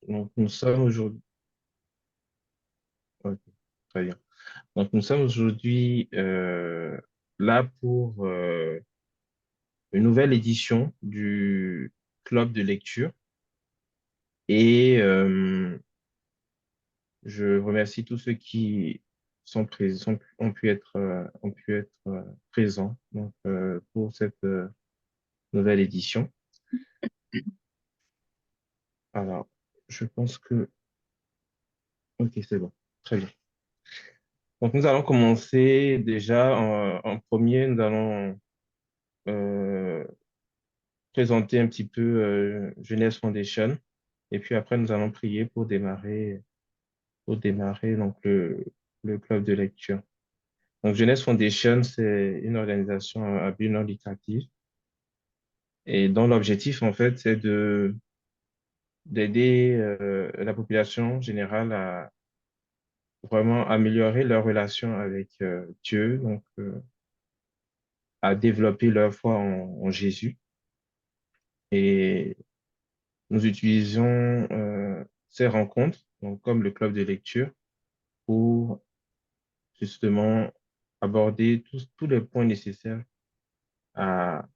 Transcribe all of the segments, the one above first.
Donc, nous sommes aujourd'hui. Ok, très bien. Donc, nous sommes aujourd'hui là pour une nouvelle édition du club de lecture. Et je remercie tous ceux qui sont présents, ont pu être présents donc, pour cette nouvelle édition. Alors, je pense que. Ok, c'est bon. Très bien. Donc, nous allons commencer déjà en premier. Nous allons euh, présenter un petit peu Jeunesse Foundation. Et puis après, nous allons prier pour démarrer donc, le club de lecture. Donc, Jeunesse Foundation, c'est une organisation à but non lucratif et dont l'objectif, en fait, c'est d'aider la population générale à vraiment améliorer leur relation avec Dieu, donc à développer leur foi en Jésus. Et nous utilisons ces rencontres, donc comme le club de lecture, pour justement aborder tous les points nécessaires à,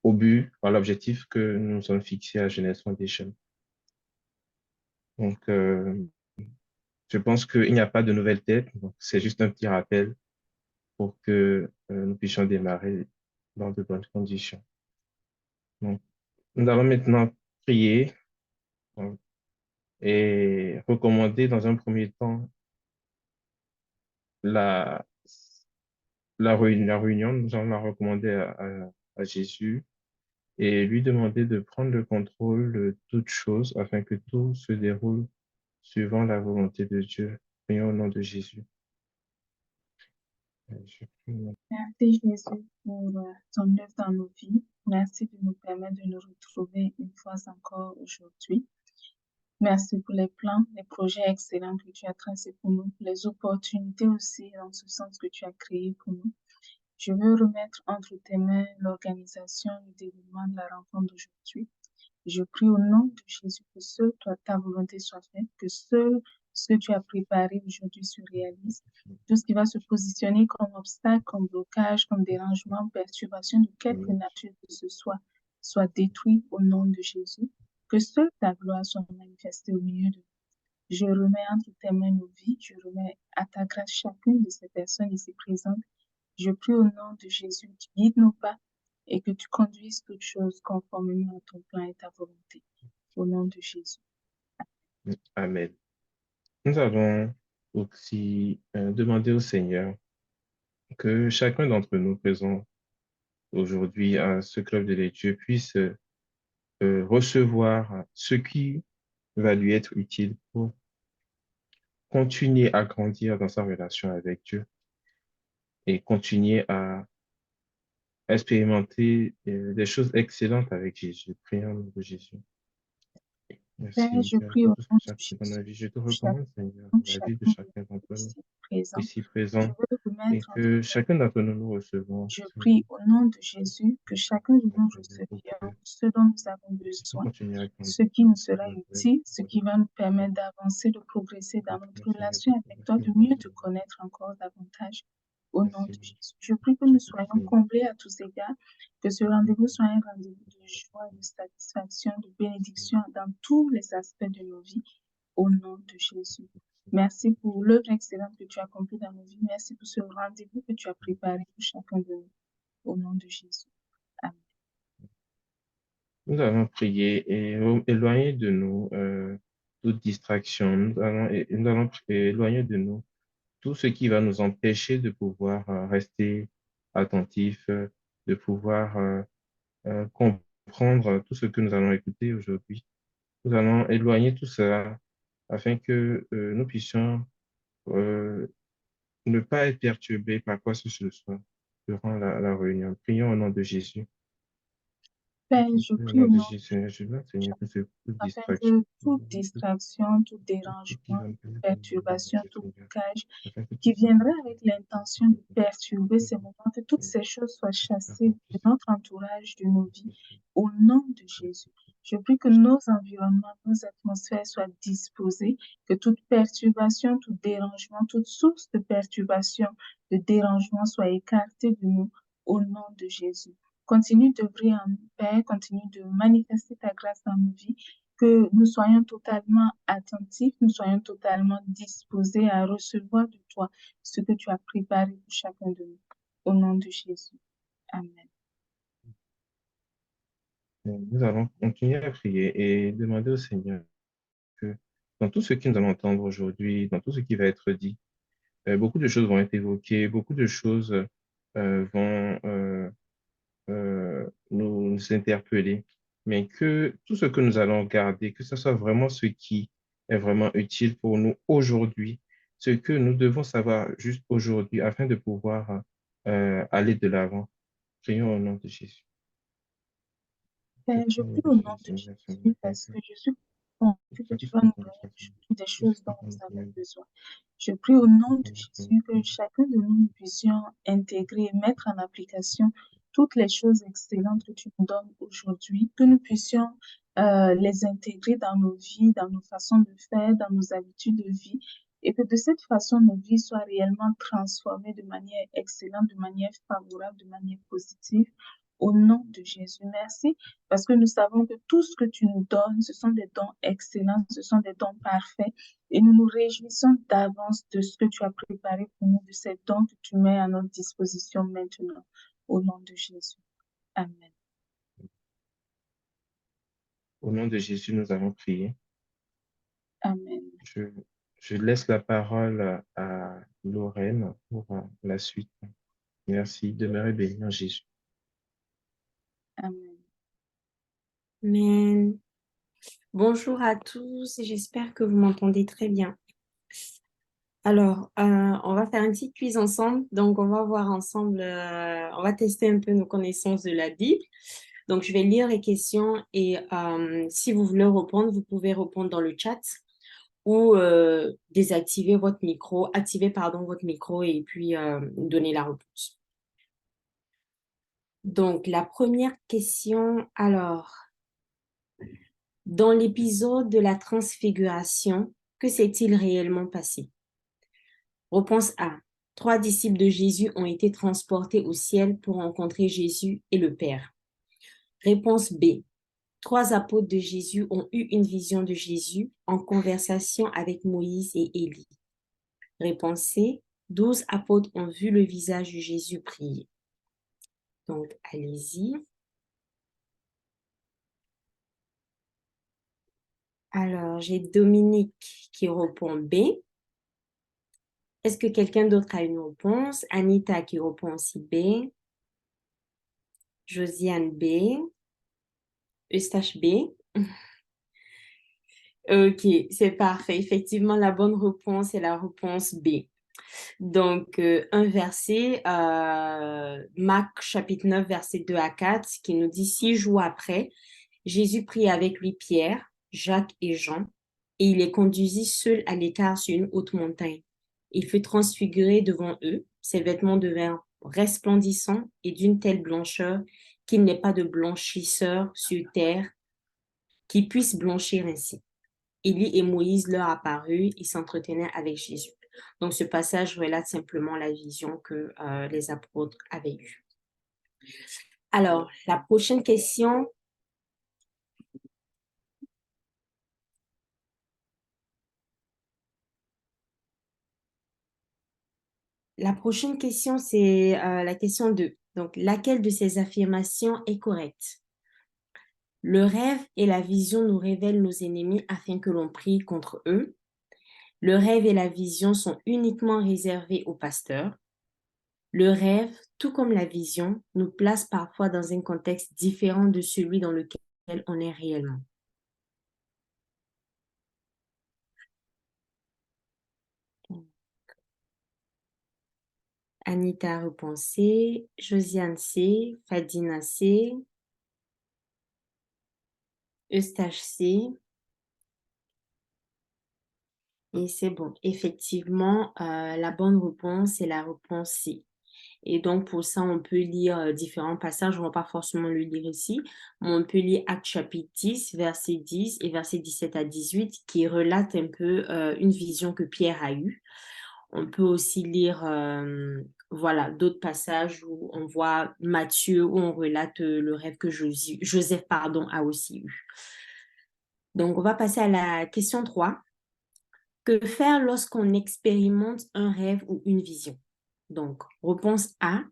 au but, à l'objectif que nous nous sommes fixés à Jeunesse Foundation. Donc, je pense qu'il n'y a pas de nouvelle tête, donc c'est juste un petit rappel pour que nous puissions démarrer dans de bonnes conditions. Donc, nous allons maintenant prier donc, et recommander dans un premier temps la, la réunion. Nous allons la recommander à Jésus et lui demander de prendre le contrôle de toutes choses afin que tout se déroule suivant la volonté de Dieu. Prions au nom de Jésus. Je prie. Merci Jésus pour ton œuvre dans nos vies. Merci de nous permettre de nous retrouver une fois encore aujourd'hui. Merci pour les plans, les projets excellents que tu as tracés pour nous, les opportunités aussi dans ce sens que tu as créé pour nous. Je veux remettre entre tes mains l'organisation, le déroulement de la rencontre d'aujourd'hui. Je prie au nom de Jésus que seule ta volonté soit faite, que seul ce que tu as préparé aujourd'hui se réalise. Tout ce qui va se positionner comme obstacle, comme blocage, comme dérangement, perturbation de quelque nature que ce soit détruit au nom de Jésus. Que seule ta gloire soit manifestée au milieu de nous. Je remets entre tes mains nos vies, je remets à ta grâce chacune de ces personnes ici présentes. Je prie au nom de Jésus, tu guides nos pas et que tu conduises toutes choses conformément à ton plan et ta volonté. Au nom de Jésus. Amen. Nous avons aussi demandé au Seigneur que chacun d'entre nous présents aujourd'hui à ce club de lecture puisse recevoir ce qui va lui être utile pour continuer à grandir dans sa relation avec Dieu et continuer à expérimenter des choses excellentes avec Jésus. Prions au nom de Jésus. Père, Merci, je Père, prie pour au tout ce nom que de tu as fait dans Jésus la vie. Je te pour chacun, recommande, Seigneur, dans la vie de chacune de chacun d'entre nous, ici présents. ici Je présents, veux et remettre entre que tes chacun d'entre nous nous recevons, Je Seigneur, prie au nom de Jésus que chacun de nous pour que recevions ce dont nous avons nous besoin, continuions à grandir ce qui nous dans sera notre utile, ce foi. qui va nous permettre d'avancer, de progresser dans Prions, notre Seigneur, relation pour que avec toi, de nous mieux te connaître encore davantage. Au nom Merci, de Jésus. Je prie que nous chacun soyons d'entre nous. comblés à tous égards, que ce rendez-vous soit un rendez-vous de joie, de satisfaction, de bénédiction dans tous les aspects de nos vies. Au nom de Jésus. Merci pour l'œuvre excellente que tu as accomplie dans nos vies. Merci pour ce rendez-vous que tu as préparé pour chacun de nous. Au nom de Jésus. Amen. Nous allons prier et éloigner de nous toute distraction. Nous allons éloigner de nous tout ce qui va nous empêcher de pouvoir rester attentifs, de pouvoir comprendre tout ce que nous allons écouter aujourd'hui. Nous allons éloigner tout cela afin que nous puissions euh, ne pas être perturbés par quoi que ce soit durant la réunion. Prions au nom de Jésus. Père, je Au prie nom au de nom Jésus, Seigneur, je veux, de Seigneur, que toute afin distraction, que toute tout distraction, tout ce qui dérangement, va me toute permettre de perturbation, avancer, tout Seigneur, blocage afin que tout qui ce viendrait qui avec l'intention de perturber ces moments, que toutes Seigneur, ces choses soient que tu chassées accomplisses de notre entourage, de nos vies, ce au nom de Jésus. Je prie que nos environnements, nos atmosphères soient disposées, que toute perturbation, tout dérangement, toute source de perturbation, de dérangement soit écartée de nous au nom de Jésus. Continue d'œuvrer en nous, Père, continue de manifester ta grâce dans nos vies, que nous soyons totalement attentifs, nous soyons totalement disposés à recevoir de toi ce que tu as préparé pour chacun de nous. Au nom de Jésus. Amen. Nous allons continuer à prier et demander au Seigneur que dans tout ce que nous allons entendre aujourd'hui, dans tout ce qui va être dit, beaucoup de choses vont être évoquées, beaucoup de choses vont nous interpeller, mais que tout ce que nous allons garder, que ce soit vraiment ce qui est vraiment utile pour nous aujourd'hui, ce que nous devons savoir juste aujourd'hui afin de pouvoir aller de l'avant. Prions au nom de Jésus. Père, je prie au nom de Jésus parce que je suis convaincue que tu vas nous donner aujourd'hui des choses dont nous avons besoin. Je prie au nom de Jésus que chacun de nous nous puissions intégrer et mettre en application toutes les choses excellentes que tu nous donnes aujourd'hui, que nous puissions les intégrer dans nos vies, dans nos façons de faire, dans nos habitudes de vie, et que de cette façon, nos vies soient réellement transformées de manière excellente, de manière favorable, de manière positive. Au nom de Jésus, merci, parce que nous savons que tout ce que tu nous donnes, ce sont des dons excellents, ce sont des dons parfaits, et nous nous réjouissons d'avance de ce que tu as préparé pour nous, de ces dons que tu mets à notre disposition maintenant. Au nom de Jésus. Amen. Au nom de Jésus, nous allons prier. Amen. Je laisse la parole à Lorraine pour la suite. Merci. Demeurez bénis en Jésus. Amen. Amen. Bonjour à tous, j'espère que vous m'entendez très bien. Alors, on va faire un petit quiz ensemble. Donc, on va voir ensemble, on va tester un peu nos connaissances de la Bible. Donc, je vais lire les questions et si vous voulez répondre, vous pouvez répondre dans le chat ou désactiver votre micro, activer, pardon, votre micro et puis donner la réponse. Donc, la première question, alors, dans l'épisode de la transfiguration, que s'est-il réellement passé? Réponse A. 3 disciples de Jésus ont été transportés au ciel pour rencontrer Jésus et le Père. Réponse B. 3 apôtres de Jésus ont eu une vision de Jésus en conversation avec Moïse et Élie. Réponse C. 12 apôtres ont vu le visage de Jésus prier. Donc, allez-y. Alors, j'ai Dominique qui répond B. Est-ce que quelqu'un d'autre a une réponse? Anita qui répond aussi B. Josiane B. Eustache B. Ok, c'est parfait. Effectivement, la bonne réponse est la réponse B. Donc, un verset, Marc chapitre 9, verset 2 à 4, qui nous dit 6 jours après, Jésus prit avec lui Pierre, Jacques et Jean, et il les conduisit seuls à l'écart sur une haute montagne. Il fut transfiguré devant eux, ses vêtements devinrent resplendissants et d'une telle blancheur qu'il n'est pas de blanchisseur sur terre qui puisse blanchir ainsi. Élie et Moïse leur apparurent, ils s'entretenaient avec Jésus. Donc, ce passage relate simplement la vision que les apôtres avaient eue. Alors, la prochaine question. La prochaine question, c'est la question 2. Donc, laquelle de ces affirmations est correcte? Le rêve et la vision nous révèlent nos ennemis afin que l'on prie contre eux. Le rêve et la vision sont uniquement réservés aux pasteurs. Le rêve, tout comme la vision, nous place parfois dans un contexte différent de celui dans lequel on est réellement. Anita répond C, Josiane C, Fadina C, Eustache C. Et c'est bon. Effectivement, la bonne réponse est la réponse C. Et donc, pour ça, on peut lire différents passages. On ne va pas forcément le lire ici, mais on peut lire Actes chapitre 10, verset 10 et verset 17 à 18, qui relate un peu une vision que Pierre a eue. On peut aussi lire voilà, d'autres passages où on voit Matthieu, où on relate le rêve que Joseph a aussi eu. Donc, on va passer à la question 3. Que faire lorsqu'on expérimente un rêve ou une vision? Donc, réponse A,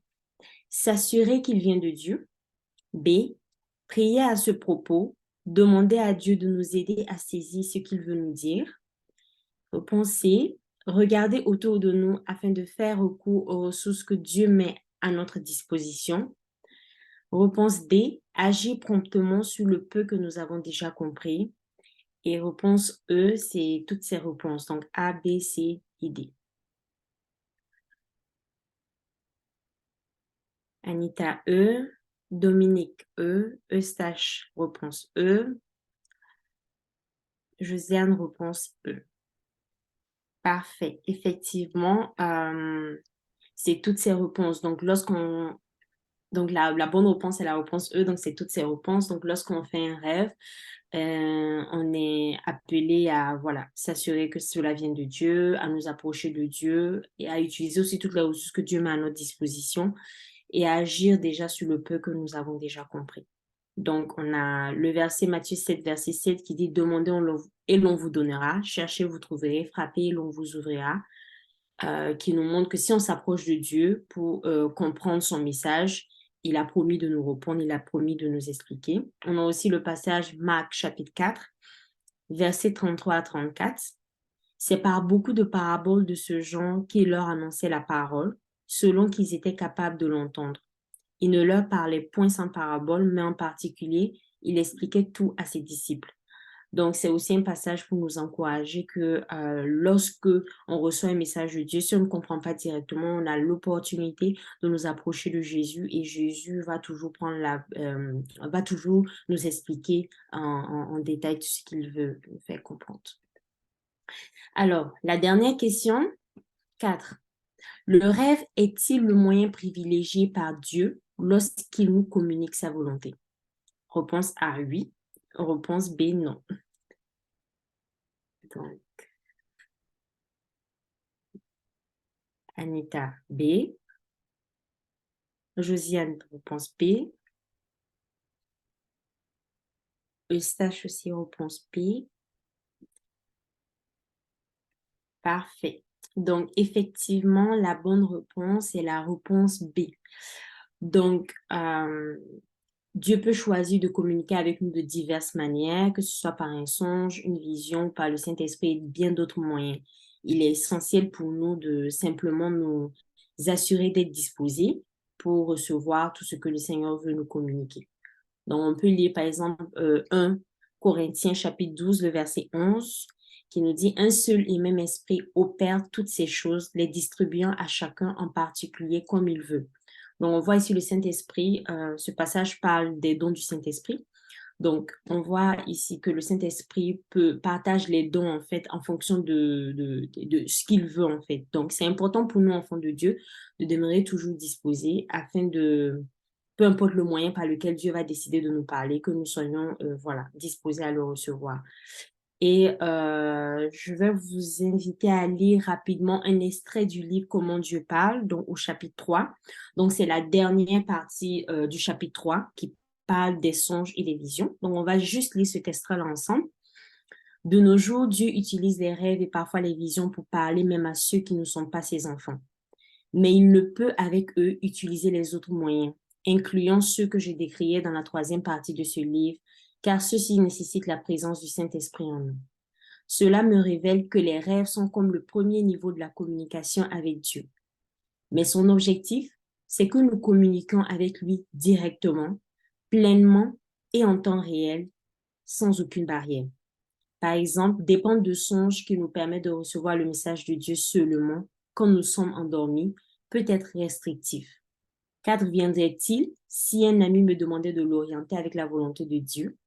s'assurer qu'il vient de Dieu. B, prier à ce propos, demander à Dieu de nous aider à saisir ce qu'il veut nous dire. Réponse C, regarder autour de nous afin de faire recours aux ressources que Dieu met à notre disposition. Réponse D, agir promptement sur le peu que nous avons déjà compris. Et réponse E, c'est toutes ces réponses, donc A, B, C et D. Anita, E. Dominique, E. Eustache, réponse E. Josiane, réponse E. Parfait. Effectivement, c'est toutes ces réponses. Donc, la bonne réponse est la réponse E, donc c'est toutes ces réponses. Donc, lorsqu'on fait un rêve, on est appelé à s'assurer que cela vient de Dieu, à nous approcher de Dieu et à utiliser aussi toutes les ressources que Dieu met à notre disposition et à agir déjà sur le peu que nous avons déjà compris. Donc, on a le verset Matthieu 7, verset 7 qui dit « Demandez et l'on vous donnera, cherchez, vous trouverez, frappez et l'on vous ouvrira », qui nous montre que si on s'approche de Dieu pour comprendre son message, il a promis de nous répondre, il a promis de nous expliquer. On a aussi le passage Marc chapitre 4, versets 33 à 34. C'est par beaucoup de paraboles de ce genre qu'il leur annonçait la parole, selon qu'ils étaient capables de l'entendre. Il ne leur parlait point sans parabole, mais en particulier, il expliquait tout à ses disciples. Donc, c'est aussi un passage pour nous encourager que lorsque on reçoit un message de Dieu, si on ne comprend pas directement, on a l'opportunité de nous approcher de Jésus et Jésus va toujours va toujours nous expliquer en détail tout ce qu'il veut nous faire comprendre. Alors, la dernière question, 4. Le rêve est-il le moyen privilégié par Dieu lorsqu'il nous communique sa volonté? Réponse A, oui. Réponse B, non. Donc, Anita, B. Josiane, réponse B. Eustache aussi, réponse B. Parfait. Donc, effectivement, la bonne réponse est la réponse B. Donc, Dieu peut choisir de communiquer avec nous de diverses manières, que ce soit par un songe, une vision, par le Saint-Esprit et bien d'autres moyens. Il est essentiel pour nous de simplement nous assurer d'être disposés pour recevoir tout ce que le Seigneur veut nous communiquer. Donc, on peut lire par exemple 1 Corinthiens chapitre 12, le verset 11, qui nous dit « Un seul et même esprit opère toutes ces choses, les distribuant à chacun en particulier comme il veut. » Donc, on voit ici le Saint-Esprit, ce passage parle des dons du Saint-Esprit. Donc, on voit ici que le Saint-Esprit partage les dons, en fait, en fonction de ce qu'il veut, en fait. Donc, c'est important pour nous, enfants de Dieu, de demeurer toujours disposés afin de, peu importe le moyen par lequel Dieu va décider de nous parler, que nous soyons, disposés à le recevoir. Et je vais vous inviter à lire rapidement un extrait du livre Comment Dieu parle, donc au chapitre 3. Donc, c'est la dernière partie du chapitre 3 qui parle des songes et des visions. Donc, on va juste lire cet extrait-là ensemble. De nos jours, Dieu utilise les rêves et parfois les visions pour parler même à ceux qui ne sont pas ses enfants. Mais il ne peut avec eux utiliser les autres moyens, incluant ceux que je décriais dans la 3e partie de ce livre, car ceux-ci nécessitent la présence du Saint-Esprit en nous. Cela me révèle que les rêves sont comme le premier niveau de la communication avec Dieu. Mais son objectif, c'est que nous communiquions avec lui directement, pleinement et en temps réel, sans aucune barrière. Par exemple, dépendre de songes qui nous permettent de recevoir le message de Dieu seulement quand nous sommes endormis peut être restrictif. Qu'adviendrait-il si un ami me demandait de l'orienter avec la volonté de Dieu?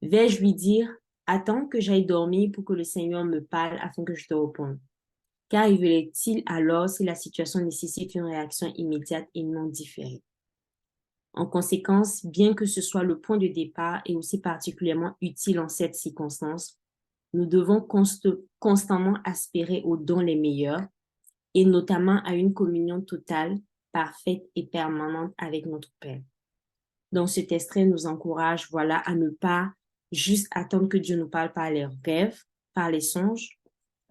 Vais-je lui dire « Attends que j'aille dormir pour que le Seigneur me parle afin que je te réponde » Qu'arriverait-il alors si la situation nécessite une réaction immédiate et non différée? En conséquence, bien que ce soit le point de départ et aussi particulièrement utile en cette circonstance, nous devons constamment aspirer aux dons les meilleurs et notamment à une communion totale, parfaite et permanente avec notre Père. Donc, cet extrait nous encourage, voilà, à ne pas juste attendre que Dieu nous parle par les rêves, par les songes,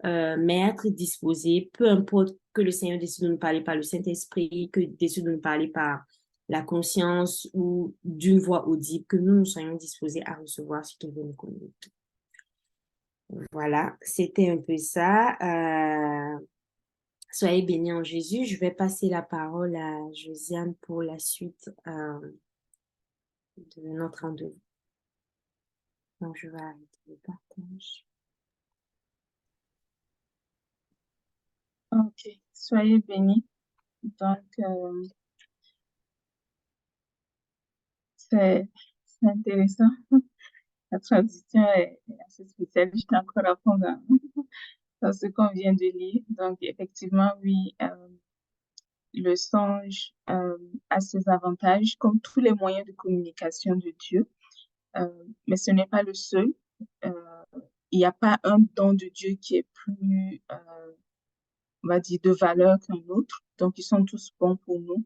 mais être disposé, peu importe que le Seigneur décide de nous parler par le Saint-Esprit, que décide de nous parler par la conscience ou d'une voix audible, que nous soyons disposés à recevoir ce qu'il veut nous communiquer. Voilà, c'était un peu ça. Soyez bénis en Jésus. Je vais passer la parole à Josiane pour la suite de notre rendez-vous. Donc, je vais arrêter le partage. Ok, soyez bénis. Donc, c'est intéressant. La transition est assez spéciale. Je suis encore à fond dans ce qu'on vient de lire. Donc, effectivement, oui, le songe a ses avantages, comme tous les moyens de communication de Dieu, mais ce n'est pas le seul. Euh, il n'y a pas un don de Dieu qui est plus, on va dire, de valeur qu'un autre. Donc, ils sont tous bons pour nous.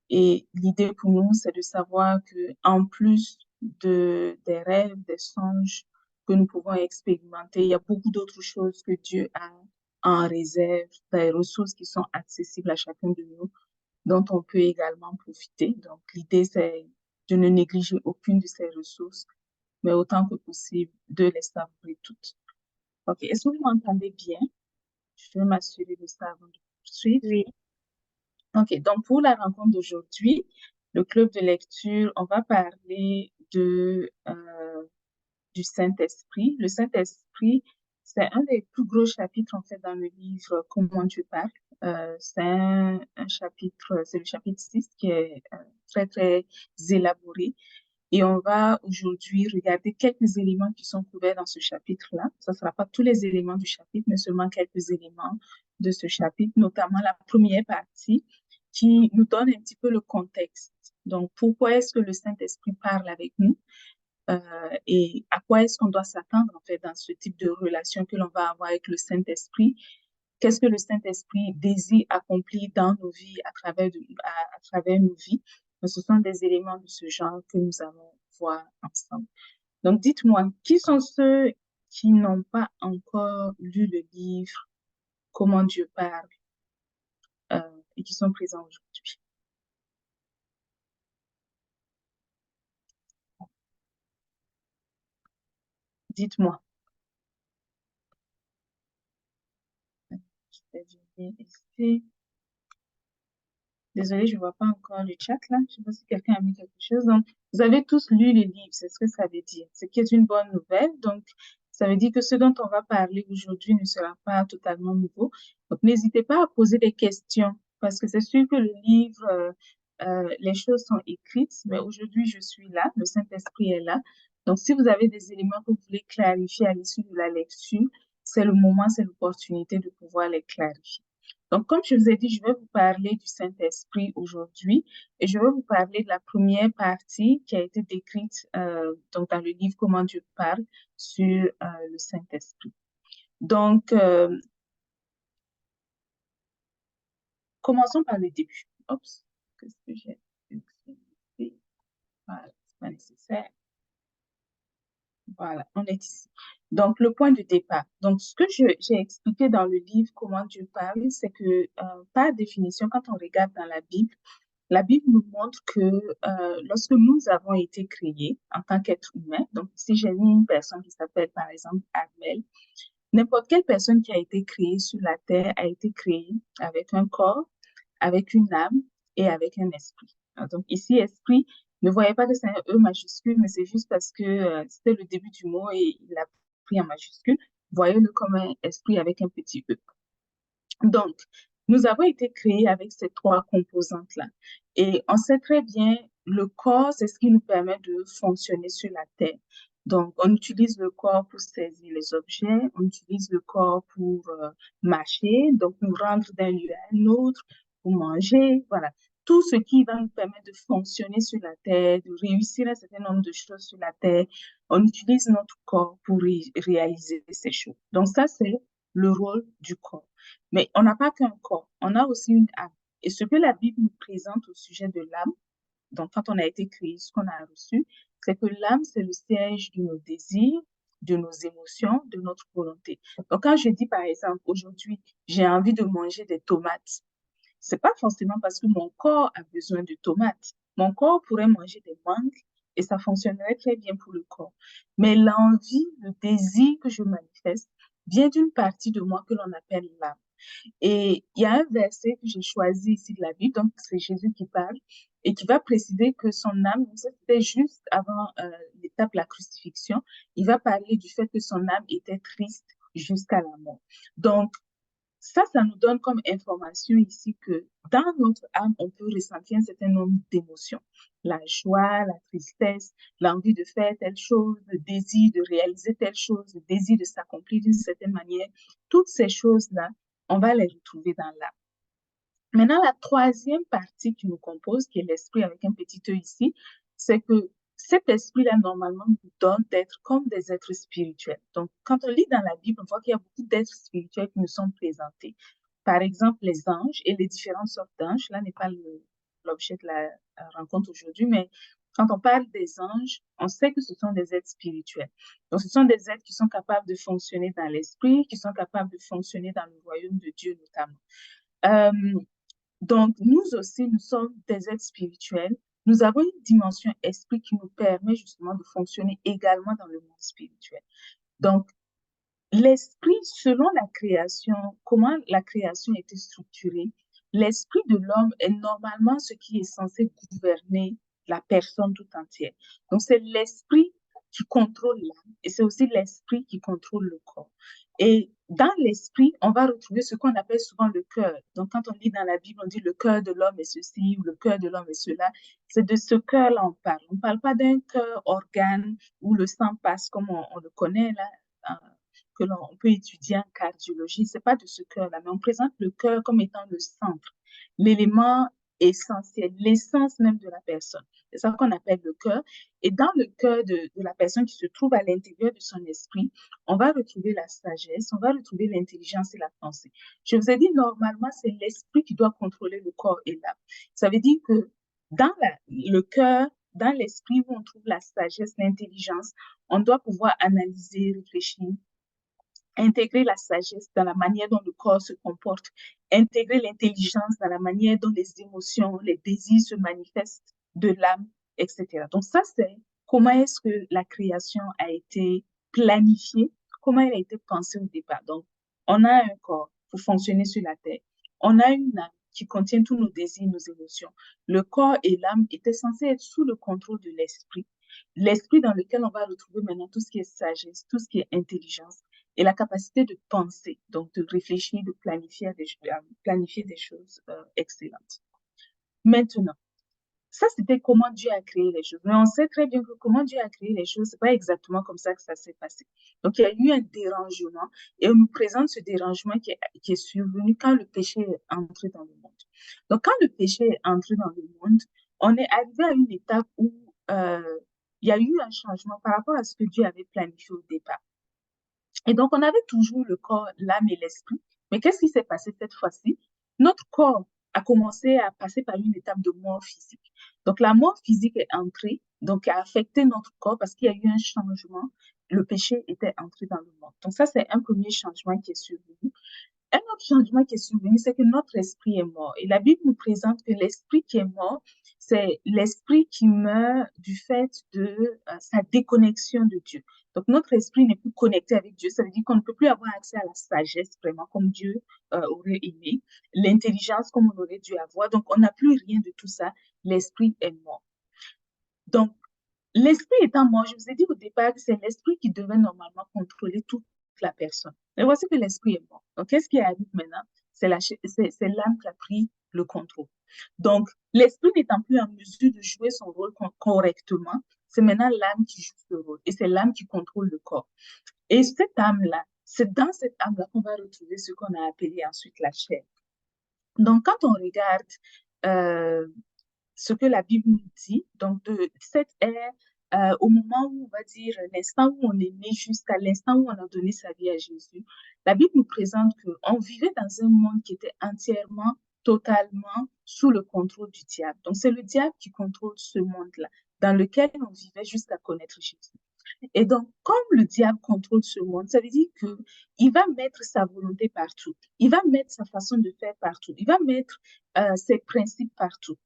Et l'idée pour nous, c'est de savoir que en plus des rêves, des songes que nous pouvons expérimenter, il y a beaucoup d'autres choses que Dieu a en réserve, des ressources qui sont accessibles à chacun de nous, dont on peut également profiter. Donc, l'idée, c'est de ne négliger aucune de ces ressources, mais autant que possible, de les savourer toutes. OK, est-ce que vous m'entendez bien? Je vais m'assurer de ça avant de poursuivre. Oui. OK, donc pour la rencontre d'aujourd'hui, le club de lecture, on va parler du Saint-Esprit. Le Saint-Esprit, c'est un des plus gros chapitres, en fait, dans le livre Comment Dieu parle. C'est un chapitre, c'est le chapitre 6 qui est très, très élaboré. Et on va aujourd'hui regarder quelques éléments qui sont couverts dans ce chapitre-là. Ce ne sera pas tous les éléments du chapitre, mais seulement quelques éléments de ce chapitre, notamment la première partie qui nous donne un petit peu le contexte. Donc, pourquoi est-ce que le Saint-Esprit parle avec nous et à quoi est-ce qu'on doit s'attendre en fait dans ce type de relation que l'on va avoir avec le Saint-Esprit? Qu'est-ce que le Saint-Esprit désire accomplir dans nos vies, à travers nos vies? Donc, ce sont des éléments de ce genre que nous allons voir ensemble. Donc, dites-moi, qui sont ceux qui n'ont pas encore lu le livre Comment Dieu parle et qui sont présents aujourd'hui? Dites-moi. Je vais venir ici. Désolée, je ne vois pas encore le chat là. Je ne sais pas si quelqu'un a mis quelque chose. Donc, vous avez tous lu le livre, c'est ce que ça veut dire. Ce qui est une bonne nouvelle. Donc, ça veut dire que ce dont on va parler aujourd'hui ne sera pas totalement nouveau. Donc, n'hésitez pas à poser des questions parce que c'est sûr que le livre, les choses sont écrites, mais aujourd'hui, je suis là, le Saint-Esprit est là. Donc, si vous avez des éléments que vous voulez clarifier à l'issue de la lecture, c'est le moment, c'est l'opportunité de pouvoir les clarifier. Donc, comme je vous ai dit, je vais vous parler du Saint-Esprit aujourd'hui et je vais vous parler de la première partie qui a été décrite donc dans le livre Comment Dieu parle sur le Saint-Esprit. Donc, commençons par le début. Oups, qu'est-ce que j'ai ici? Voilà, c'est pas nécessaire. Voilà, on est ici. Donc, le point de départ. Donc, ce que j'ai expliqué dans le livre Comment Dieu parle, c'est que par définition, quand on regarde dans la Bible nous montre que lorsque nous avons été créés en tant qu'être humain, donc si j'ai mis une personne qui s'appelle par exemple Armel, n'importe quelle personne qui a été créée sur la terre a été créée avec un corps, avec une âme et avec un esprit. Donc ici, esprit, ne voyez pas que c'est un E majuscule, mais c'est juste parce que c'était le début du mot et il l'a pris en majuscule. Voyez-le comme un esprit avec un petit E. Donc, nous avons été créés avec ces trois composantes-là. Et on sait très bien, le corps, c'est ce qui nous permet de fonctionner sur la Terre. Donc, on utilise le corps pour saisir les objets, on utilise le corps pour marcher, donc nous rendre d'un lieu à un autre, pour manger, voilà. Tout ce qui va nous permettre de fonctionner sur la Terre, de réussir un certain nombre de choses sur la Terre, on utilise notre corps pour réaliser ces choses. Donc, ça, c'est le rôle du corps. Mais on n'a pas qu'un corps, on a aussi une âme. Et ce que la Bible nous présente au sujet de l'âme, donc quand on a été créé, ce qu'on a reçu, c'est que l'âme, c'est le siège de nos désirs, de nos émotions, de notre volonté. Donc quand je dis par exemple, aujourd'hui, j'ai envie de manger des tomates, c'est pas forcément parce que mon corps a besoin de tomates. Mon corps pourrait manger des mangues et ça fonctionnerait très bien pour le corps. Mais l'envie, le désir que je manifeste vient d'une partie de moi que l'on appelle l'âme. Et il y a un verset que j'ai choisi ici de la Bible, donc c'est Jésus qui parle, et qui va préciser que son âme, c'était juste avant l'étape de la crucifixion, il va parler du fait que son âme était triste jusqu'à la mort. Donc, ça nous donne comme information ici que dans notre âme, on peut ressentir un certain nombre d'émotions. La joie, la tristesse, l'envie de faire telle chose, le désir de réaliser telle chose, le désir de s'accomplir d'une certaine manière. Toutes ces choses-là, on va les retrouver dans l'âme. Maintenant, la troisième partie qui nous compose, qui est l'esprit avec un petit e ici, c'est que cet esprit-là, normalement, nous donne d'être comme des êtres spirituels. Donc, quand on lit dans la Bible, on voit qu'il y a beaucoup d'êtres spirituels qui nous sont présentés. Par exemple, les anges et les différentes sortes d'anges. Là n'est pas l'objet de la rencontre aujourd'hui, mais quand on parle des anges, on sait que ce sont des êtres spirituels. Donc, ce sont des êtres qui sont capables de fonctionner dans l'esprit, qui sont capables de fonctionner dans le royaume de Dieu notamment. Donc, nous aussi, nous sommes des êtres spirituels. Nous avons une dimension esprit qui nous permet justement de fonctionner également dans le monde spirituel. Donc, l'esprit, selon la création, comment la création a été structurée, l'esprit de l'homme est normalement ce qui est censé gouverner la personne tout entière. Donc, c'est l'esprit qui contrôle l'âme et c'est aussi l'esprit qui contrôle le corps. Et dans l'esprit, on va retrouver ce qu'on appelle souvent le cœur. Donc, quand on lit dans la Bible, on dit le cœur de l'homme est ceci ou le cœur de l'homme est cela. C'est de ce cœur-là on parle. On ne parle pas d'un cœur organe où le sang passe comme on le connaît là, que l'on peut étudier en cardiologie. C'est pas de ce cœur-là, mais on présente le cœur comme étant le centre, l'élément essentiel, l'essence même de la personne. C'est ça qu'on appelle le cœur. Et dans le cœur de la personne qui se trouve à l'intérieur de son esprit, on va retrouver la sagesse, on va retrouver l'intelligence et la pensée. Je vous ai dit, normalement, c'est l'esprit qui doit contrôler le corps et l'âme. Ça veut dire que dans le cœur, dans l'esprit où on trouve la sagesse, l'intelligence, on doit pouvoir analyser, réfléchir, intégrer la sagesse dans la manière dont le corps se comporte, intégrer l'intelligence dans la manière dont les émotions, les désirs se manifestent de l'âme, etc. Donc ça, c'est comment est-ce que la création a été planifiée, comment elle a été pensée au départ. Donc, on a un corps pour fonctionner sur la terre. On a une âme qui contient tous nos désirs, nos émotions. Le corps et l'âme étaient censés être sous le contrôle de l'esprit. L'esprit dans lequel on va retrouver maintenant tout ce qui est sagesse, tout ce qui est intelligence et la capacité de penser, donc de réfléchir, de planifier des choses excellentes. Maintenant, ça, c'était comment Dieu a créé les choses. Mais on sait très bien que comment Dieu a créé les choses, c'est pas exactement comme ça que ça s'est passé. Donc, il y a eu un dérangement et on nous présente ce dérangement qui est survenu quand le péché est entré dans le monde. Donc, quand le péché est entré dans le monde, on est arrivé à une étape où il y a eu un changement par rapport à ce que Dieu avait planifié au départ. Et donc, on avait toujours le corps, l'âme et l'esprit. Mais qu'est-ce qui s'est passé cette fois-ci? Notre corps a commencé à passer par une étape de mort physique. Donc, la mort physique est entrée, donc a affecté notre corps parce qu'il y a eu un changement. Le péché était entré dans le monde. Donc, ça, c'est un premier changement qui est survenu. Un autre changement qui est survenu, c'est que notre esprit est mort. Et la Bible nous présente que l'esprit qui est mort, c'est l'esprit qui meurt du fait de sa déconnexion de Dieu. Donc, notre esprit n'est plus connecté avec Dieu. Ça veut dire qu'on ne peut plus avoir accès à la sagesse vraiment comme Dieu aurait aimé, l'intelligence comme on aurait dû avoir. Donc, on n'a plus rien de tout ça. L'esprit est mort. Donc, l'esprit étant mort, je vous ai dit au départ que c'est l'esprit qui devait normalement contrôler toute la personne. Mais voici que l'esprit est mort. Donc, qu'est-ce qui arrive maintenant? C'est l'âme qui a pris le contrôle. Donc, l'esprit n'étant plus en mesure de jouer son rôle correctement, c'est maintenant l'âme qui joue ce rôle et c'est l'âme qui contrôle le corps. Et cette âme-là, c'est dans cette âme-là qu'on va retrouver ce qu'on a appelé ensuite la chair. Donc, quand on regarde euh, ce que la Bible nous dit, donc de cette ère, au moment où on va dire l'instant où on est né jusqu'à l'instant où on a donné sa vie à Jésus, la Bible nous présente qu'on vivait dans un monde qui était entièrement, totalement sous le contrôle du diable. Donc, c'est le diable qui contrôle ce monde-là, dans lequel on vivait jusqu'à connaître Jésus. Et donc, comme le diable contrôle ce monde, ça veut dire qu'il va mettre sa volonté partout. Il va mettre sa façon de faire partout. Il va mettre ses principes partout.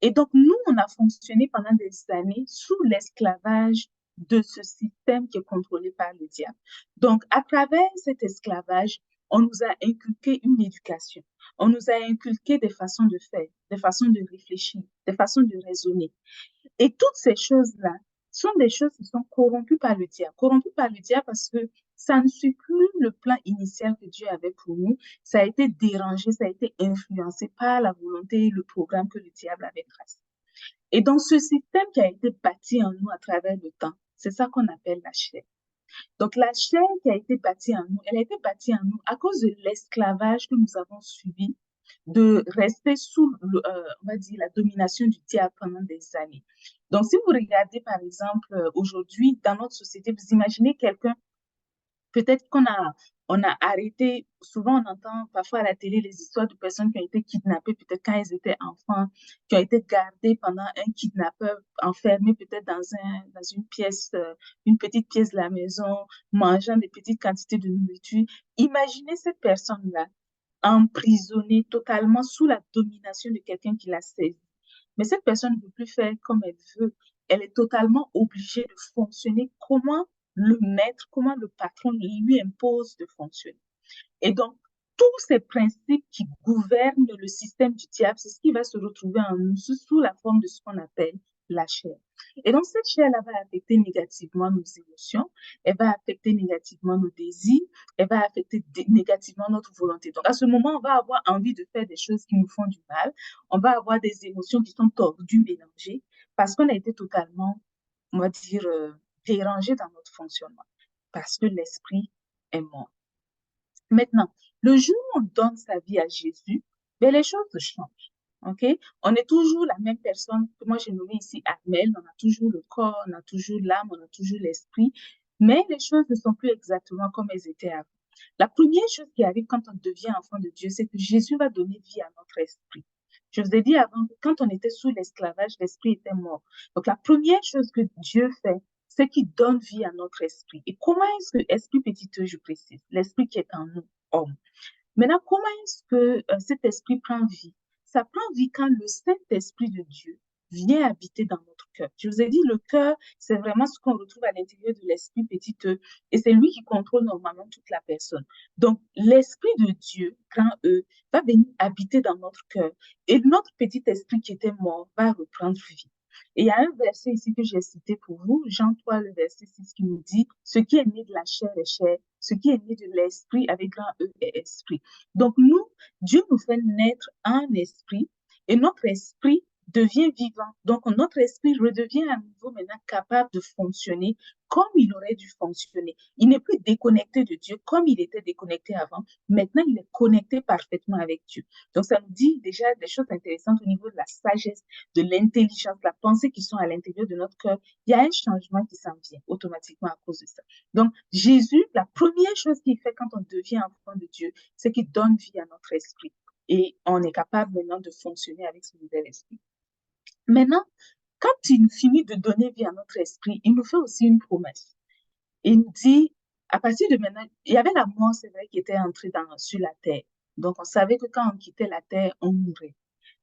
Et donc, nous, on a fonctionné pendant des années sous l'esclavage de ce système qui est contrôlé par le diable. Donc, à travers cet esclavage, on nous a inculqué une éducation. On nous a inculqué des façons de faire, des façons de réfléchir, des façons de raisonner. Et toutes ces choses-là sont des choses qui sont corrompues par le diable. Corrompues par le diable parce que ça ne suit plus le plan initial que Dieu avait pour nous. Ça a été dérangé, ça a été influencé par la volonté et le programme que le diable avait tracé. Et donc, ce système qui a été bâti en nous à travers le temps, c'est ça qu'on appelle la chair. Donc, la chair qui a été bâtie en nous, elle a été bâtie en nous à cause de l'esclavage que nous avons subi, de rester sous, on va dire, la domination du diable pendant des années. Donc, si vous regardez, par exemple, aujourd'hui, dans notre société, vous imaginez quelqu'un, peut-être on a arrêté, souvent on entend parfois à la télé les histoires de personnes qui ont été kidnappées, peut-être quand elles étaient enfants, qui ont été gardées pendant un kidnappeur, enfermées peut-être dans une pièce, une petite pièce de la maison, mangeant des petites quantités de nourriture. Imaginez cette personne-là emprisonnée totalement sous la domination de quelqu'un qui l'a saisie. Mais cette personne ne peut plus faire comme elle veut. Elle est totalement obligée de fonctionner comment le maître, comment le patron lui impose de fonctionner. Et donc, tous ces principes qui gouvernent le système du diable, c'est ce qui va se retrouver en nous sous la forme de ce qu'on appelle la chair. Et donc, cette chair-là va affecter négativement nos émotions, elle va affecter négativement nos désirs, elle va affecter négativement notre volonté. Donc, à ce moment, on va avoir envie de faire des choses qui nous font du mal, on va avoir des émotions qui sont tordues, mélangées, parce qu'on a été totalement, on va dire, dérangé dans notre fonctionnement, parce que l'esprit est mort. Maintenant, le jour où on donne sa vie à Jésus, ben, les choses changent. OK? On est toujours la même personne que moi j'ai nommé ici Armel. On a toujours le corps, on a toujours l'âme, on a toujours l'esprit. Mais les choses ne sont plus exactement comme elles étaient avant. La première chose qui arrive quand on devient enfant de Dieu, c'est que Jésus va donner vie à notre esprit. Je vous ai dit avant que quand on était sous l'esclavage, l'esprit était mort. Donc la première chose que Dieu fait, c'est qu'il donne vie à notre esprit. Et comment est-ce que, esprit petit e, je précise, l'esprit qui est en nous, homme. Maintenant, comment est-ce que cet esprit prend vie? Ça prend vie quand le Saint-Esprit de Dieu vient habiter dans notre cœur. Je vous ai dit, le cœur, c'est vraiment ce qu'on retrouve à l'intérieur de l'esprit petit e, et c'est lui qui contrôle normalement toute la personne. Donc, l'Esprit de Dieu, grand E, va venir habiter dans notre cœur, et notre petit esprit qui était mort va reprendre vie. Et il y a un verset ici que j'ai cité pour vous, Jean 3, le verset 6, qui nous dit « Ce qui est né de la chair est chair, ce qui est né de l'esprit avec grand E est esprit. » Donc nous, Dieu nous fait naître en esprit et notre esprit devient vivant. Donc notre esprit redevient à nouveau maintenant capable de fonctionner comme il aurait dû fonctionner. Il n'est plus déconnecté de Dieu comme il était déconnecté avant. Maintenant, il est connecté parfaitement avec Dieu. Donc ça nous dit déjà des choses intéressantes au niveau de la sagesse, de l'intelligence, la pensée qui sont à l'intérieur de notre cœur. Il y a un changement qui s'en vient automatiquement à cause de ça. Donc Jésus, la première chose qu'il fait quand on devient enfant de Dieu, c'est qu'il donne vie à notre esprit. Et on est capable maintenant de fonctionner avec ce nouvel esprit. Maintenant, quand il finit de donner vie à notre esprit, il nous fait aussi une promesse. Il nous dit, à partir de maintenant, il y avait la mort, c'est vrai, qui était entrée sur la terre. Donc, on savait que quand on quittait la terre, on mourrait.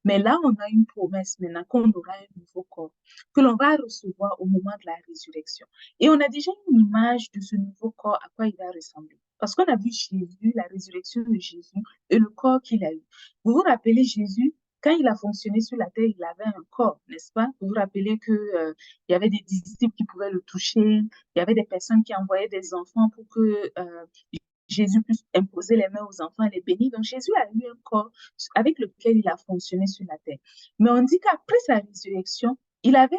Mais là, on a une promesse maintenant qu'on aura un nouveau corps, que l'on va recevoir au moment de la résurrection. Et on a déjà une image de ce nouveau corps, à quoi il va ressembler. Parce qu'on a vu Jésus, la résurrection de Jésus et le corps qu'il a eu. Vous vous rappelez Jésus, quand il a fonctionné sur la terre, il avait un corps, n'est-ce pas? Vous vous rappelez que il y avait des disciples qui pouvaient le toucher, il y avait des personnes qui envoyaient des enfants pour que Jésus puisse imposer les mains aux enfants et les bénir. Donc Jésus a eu un corps avec lequel il a fonctionné sur la terre. Mais on dit qu'après sa résurrection, il avait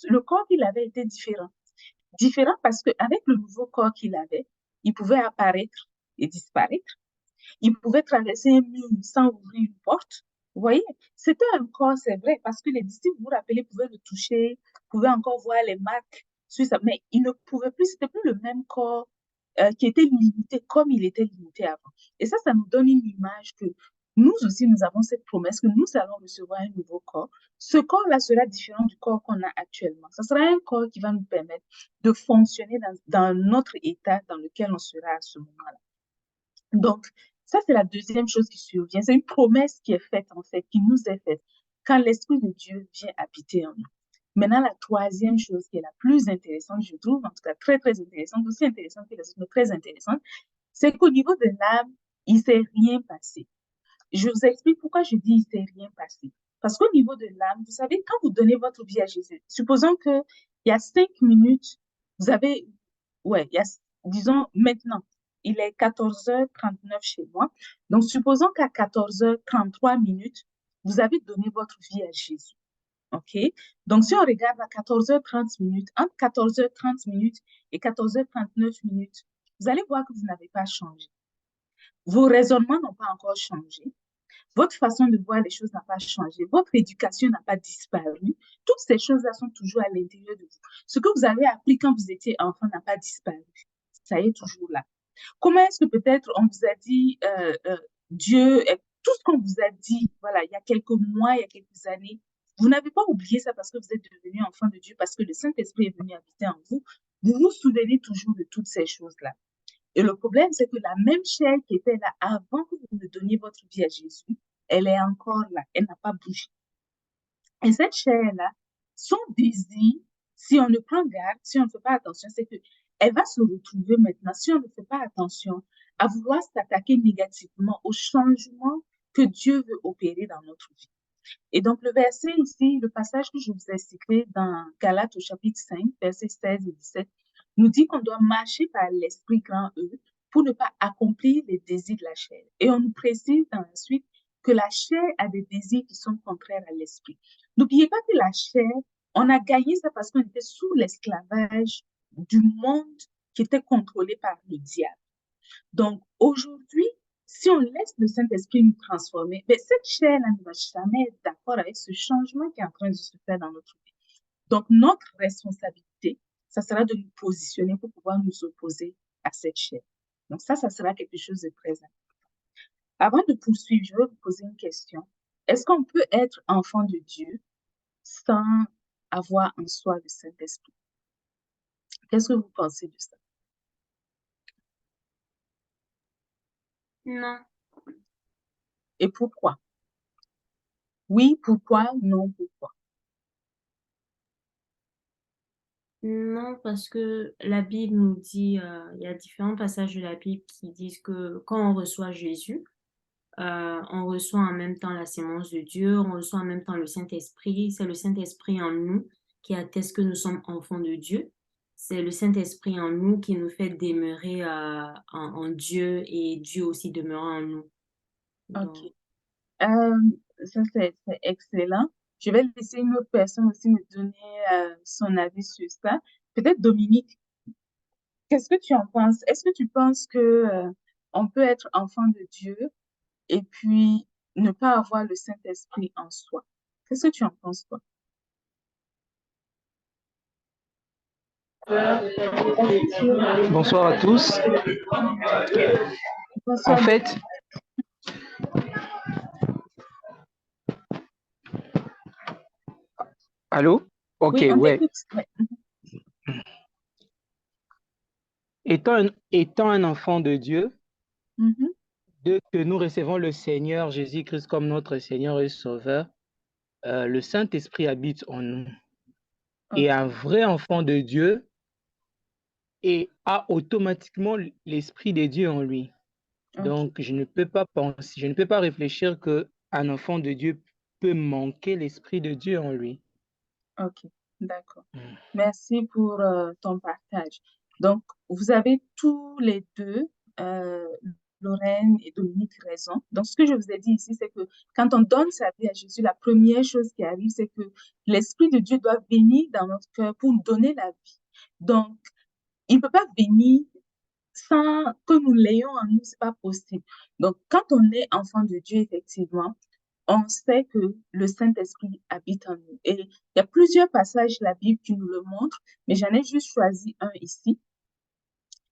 le corps qu'il avait était différent. Différent parce qu'avec le nouveau corps qu'il avait, il pouvait apparaître et disparaître. Il pouvait traverser un mur sans ouvrir une porte. Vous voyez, c'était un corps, c'est vrai, parce que les disciples, vous vous rappelez, pouvaient le toucher, pouvaient encore voir les marques sur ça, mais il ne pouvait plus, c'était plus le même corps qui était limité comme il était limité avant. Et ça nous donne une image que nous aussi, nous avons cette promesse que nous allons recevoir un nouveau corps. Ce corps-là sera différent du corps qu'on a actuellement. Ce sera un corps qui va nous permettre de fonctionner dans notre état dans lequel on sera à ce moment-là. Donc, ça, c'est la deuxième chose qui survient. C'est une promesse qui est faite, en fait, qui nous est faite quand l'Esprit de Dieu vient habiter en nous. Maintenant, la troisième chose qui est la plus intéressante, je trouve, en tout cas très, très intéressante, aussi intéressante que les autres, mais très intéressante, c'est qu'au niveau de l'âme, il ne s'est rien passé. Je vous explique pourquoi je dis il ne s'est rien passé. Parce qu'au niveau de l'âme, vous savez, quand vous donnez votre vie à Jésus, supposons qu'il y a 5 minutes, vous avez, ouais, disons maintenant, il est 14h39 chez moi. Donc, supposons qu'à 14h33 vous avez donné votre vie à Jésus. OK? Donc, si on regarde à 14h30, entre 14h30 et 14h39, vous allez voir que vous n'avez pas changé. Vos raisonnements n'ont pas encore changé. Votre façon de voir les choses n'a pas changé. Votre éducation n'a pas disparu. Toutes ces choses-là sont toujours à l'intérieur de vous. Ce que vous avez appris quand vous étiez enfant n'a pas disparu. Ça y est toujours là. Comment est-ce que peut-être on vous a dit Dieu, tout ce qu'on vous a dit, voilà, il y a quelques mois, il y a quelques années, vous n'avez pas oublié ça parce que vous êtes devenu enfant de Dieu, parce que le Saint-Esprit est venu habiter en vous. Vous vous souvenez toujours de toutes ces choses-là. Et le problème, c'est que la même chair qui était là avant que vous ne donniez votre vie à Jésus, elle est encore là, elle n'a pas bougé. Et cette chair-là, son désir, si on ne prend garde, si on ne fait pas attention, c'est que elle va se retrouver maintenant, si on ne fait pas attention, à vouloir s'attaquer négativement au changement que Dieu veut opérer dans notre vie. Et donc, le verset ici, le passage que je vous ai cité dans Galates au chapitre 5, versets 16 et 17, nous dit qu'on doit marcher par l'esprit grand E pour ne pas accomplir les désirs de la chair. Et on nous précise dans la suite que la chair a des désirs qui sont contraires à l'esprit. N'oubliez pas que la chair, on a gagné ça parce qu'on était sous l'esclavage du monde qui était contrôlé par le diable. Donc, aujourd'hui, si on laisse le Saint-Esprit nous transformer, ben, cette chair-là ne va jamais être d'accord avec ce changement qui est en train de se faire dans notre vie. Donc, notre responsabilité, ça sera de nous positionner pour pouvoir nous opposer à cette chair. Donc, ça sera quelque chose de très important. Avant de poursuivre, je vais vous poser une question. Est-ce qu'on peut être enfant de Dieu sans avoir en soi le Saint-Esprit? Qu'est-ce que vous pensez de ça? Non. Et pourquoi? Oui, pourquoi? Non, pourquoi? Non, parce que la Bible nous dit, il y a différents passages de la Bible qui disent que quand on reçoit Jésus, on reçoit en même temps la sémence de Dieu, on reçoit en même temps le Saint-Esprit. C'est le Saint-Esprit en nous qui atteste que nous sommes enfants de Dieu. C'est le Saint-Esprit en nous qui nous fait demeurer en Dieu et Dieu aussi demeurant en nous. OK. Donc, Ça, c'est excellent. Je vais laisser une autre personne aussi me donner son avis sur ça. Peut-être Dominique, qu'est-ce que tu en penses? Est-ce que tu penses que on peut être enfant de Dieu et puis ne pas avoir le Saint-Esprit en soi? Qu'est-ce que tu en penses, toi? Bonsoir à tous. En Bonsoir. fait, allô? Ok, Oui, on ouais. t'écoute. Ouais. Étant un enfant de Dieu, Mhm. dès que nous recevons le Seigneur Jésus-Christ comme notre Seigneur et Sauveur, le Saint-Esprit habite en nous. Et OK. un vrai enfant de Dieu a automatiquement l'Esprit de Dieu en lui. OK. Donc, je ne peux pas réfléchir qu'un enfant de Dieu peut manquer l'Esprit de Dieu en lui. OK. D'accord. Mm. Merci pour ton partage. Donc, vous avez tous les deux Lorraine et Dominique raison. Donc, ce que je vous ai dit ici, c'est que quand on donne sa vie à Jésus, la première chose qui arrive, c'est que l'Esprit de Dieu doit venir dans notre cœur pour nous donner la vie. Donc, il ne peut pas venir sans que nous l'ayons en nous, c'est pas possible. Donc, quand on est enfant de Dieu, effectivement, on sait que le Saint-Esprit habite en nous. Et il y a plusieurs passages de la Bible qui nous le montrent, mais j'en ai juste choisi un ici.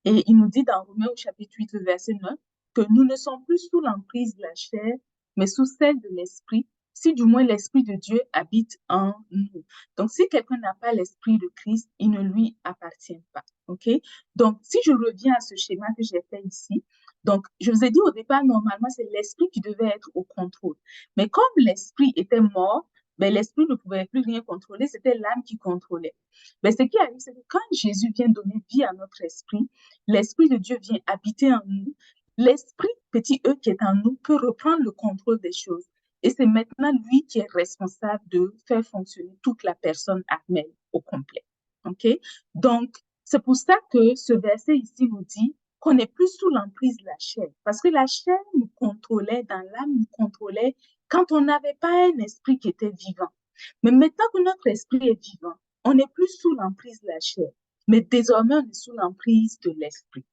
Et il nous dit dans Romains au chapitre 8, le verset 9, que nous ne sommes plus sous l'emprise de la chair, mais sous celle de l'Esprit, si du moins l'Esprit de Dieu habite en nous. Donc, si quelqu'un n'a pas l'Esprit de Christ, il ne lui appartient pas. OK? Donc, si je reviens à ce schéma que j'ai fait ici, donc, je vous ai dit au départ, normalement, c'est l'Esprit qui devait être au contrôle. Mais comme l'Esprit était mort, ben, l'Esprit ne pouvait plus rien contrôler, c'était l'âme qui contrôlait. Mais ce qui arrive, c'est que quand Jésus vient donner vie à notre esprit, l'Esprit de Dieu vient habiter en nous. L'Esprit, petit E, qui est en nous, peut reprendre le contrôle des choses. Et c'est maintenant lui qui est responsable de faire fonctionner toute la personne armée au complet. OK? Donc, c'est pour ça que ce verset ici nous dit qu'on n'est plus sous l'emprise de la chair. Parce que la chair nous contrôlait, dans l'âme nous contrôlait quand on n'avait pas un esprit qui était vivant. Mais maintenant que notre esprit est vivant, on n'est plus sous l'emprise de la chair, mais désormais on est sous l'emprise de l'esprit.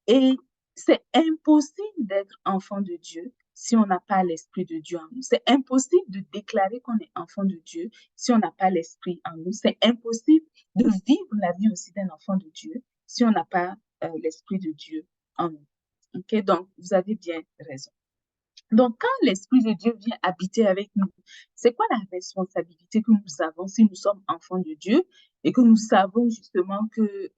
Et c'est impossible d'être enfant de Dieu si on n'a pas l'esprit de Dieu en nous. C'est impossible de déclarer qu'on est enfant de Dieu si on n'a pas l'esprit en nous. C'est impossible de vivre la vie aussi d'un enfant de Dieu si on n'a pas l'esprit de Dieu en nous. OK? Donc, vous avez bien raison. Donc, quand l'Esprit de Dieu vient habiter avec nous, c'est quoi la responsabilité que nous avons si nous sommes enfants de Dieu et que nous savons justement que,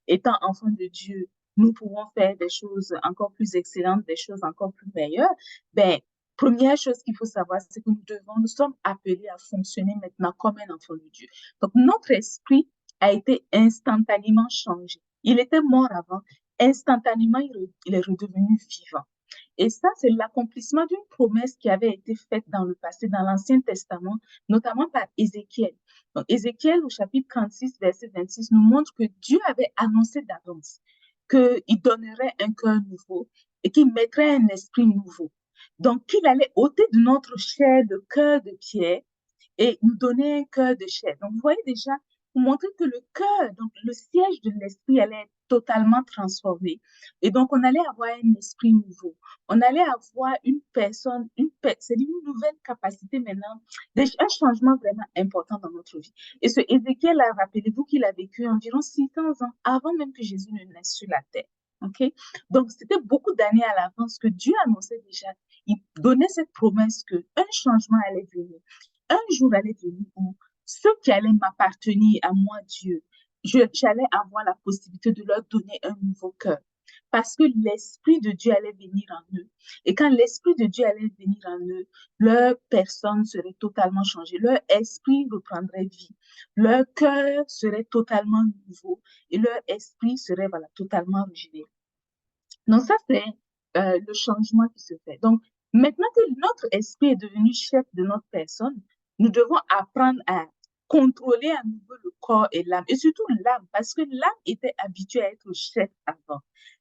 étant enfants de Dieu, nous pouvons faire des choses encore plus excellentes, des choses encore plus meilleures? Ben, première chose qu'il faut savoir, c'est que nous sommes appelés à fonctionner maintenant comme un enfant de Dieu. Donc, notre esprit a été instantanément changé. Il était mort avant, instantanément, il est redevenu vivant. Et ça, c'est l'accomplissement d'une promesse qui avait été faite dans le passé, dans l'Ancien Testament, notamment par Ézéchiel. Donc, Ézéchiel, au chapitre 36, verset 26, nous montre que Dieu avait annoncé d'avance qu'il donnerait un cœur nouveau et qu'il mettrait un esprit nouveau. Donc, qu'il allait ôter de notre chair le cœur de pierre et nous donner un cœur de chair. Donc, vous voyez déjà, pour montrer que le cœur, donc le siège de l'esprit allait être totalement transformé. Et donc, on allait avoir un esprit nouveau. On allait avoir une personne, c'est une nouvelle capacité maintenant, un changement vraiment important dans notre vie. Et ce Ézéchiel, rappelez-vous qu'il a vécu environ 600 ans avant même que Jésus ne naisse sur la terre. OK? Donc, c'était beaucoup d'années à l'avance que Dieu annonçait déjà. Il donnait cette promesse qu'un changement allait venir. Un jour allait venir où ceux qui allaient m'appartenir à moi, Dieu, j'allais avoir la possibilité de leur donner un nouveau cœur. Parce que l'Esprit de Dieu allait venir en eux. Et quand l'Esprit de Dieu allait venir en eux, leur personne serait totalement changée. Leur esprit reprendrait vie. Leur cœur serait totalement nouveau. Et leur esprit serait totalement régénéré. Donc ça, c'est le changement qui se fait. Donc, maintenant que notre esprit est devenu chef de notre personne, nous devons apprendre à contrôler à nouveau le corps et l'âme, et surtout l'âme, parce que l'âme était habituée à être chef avant.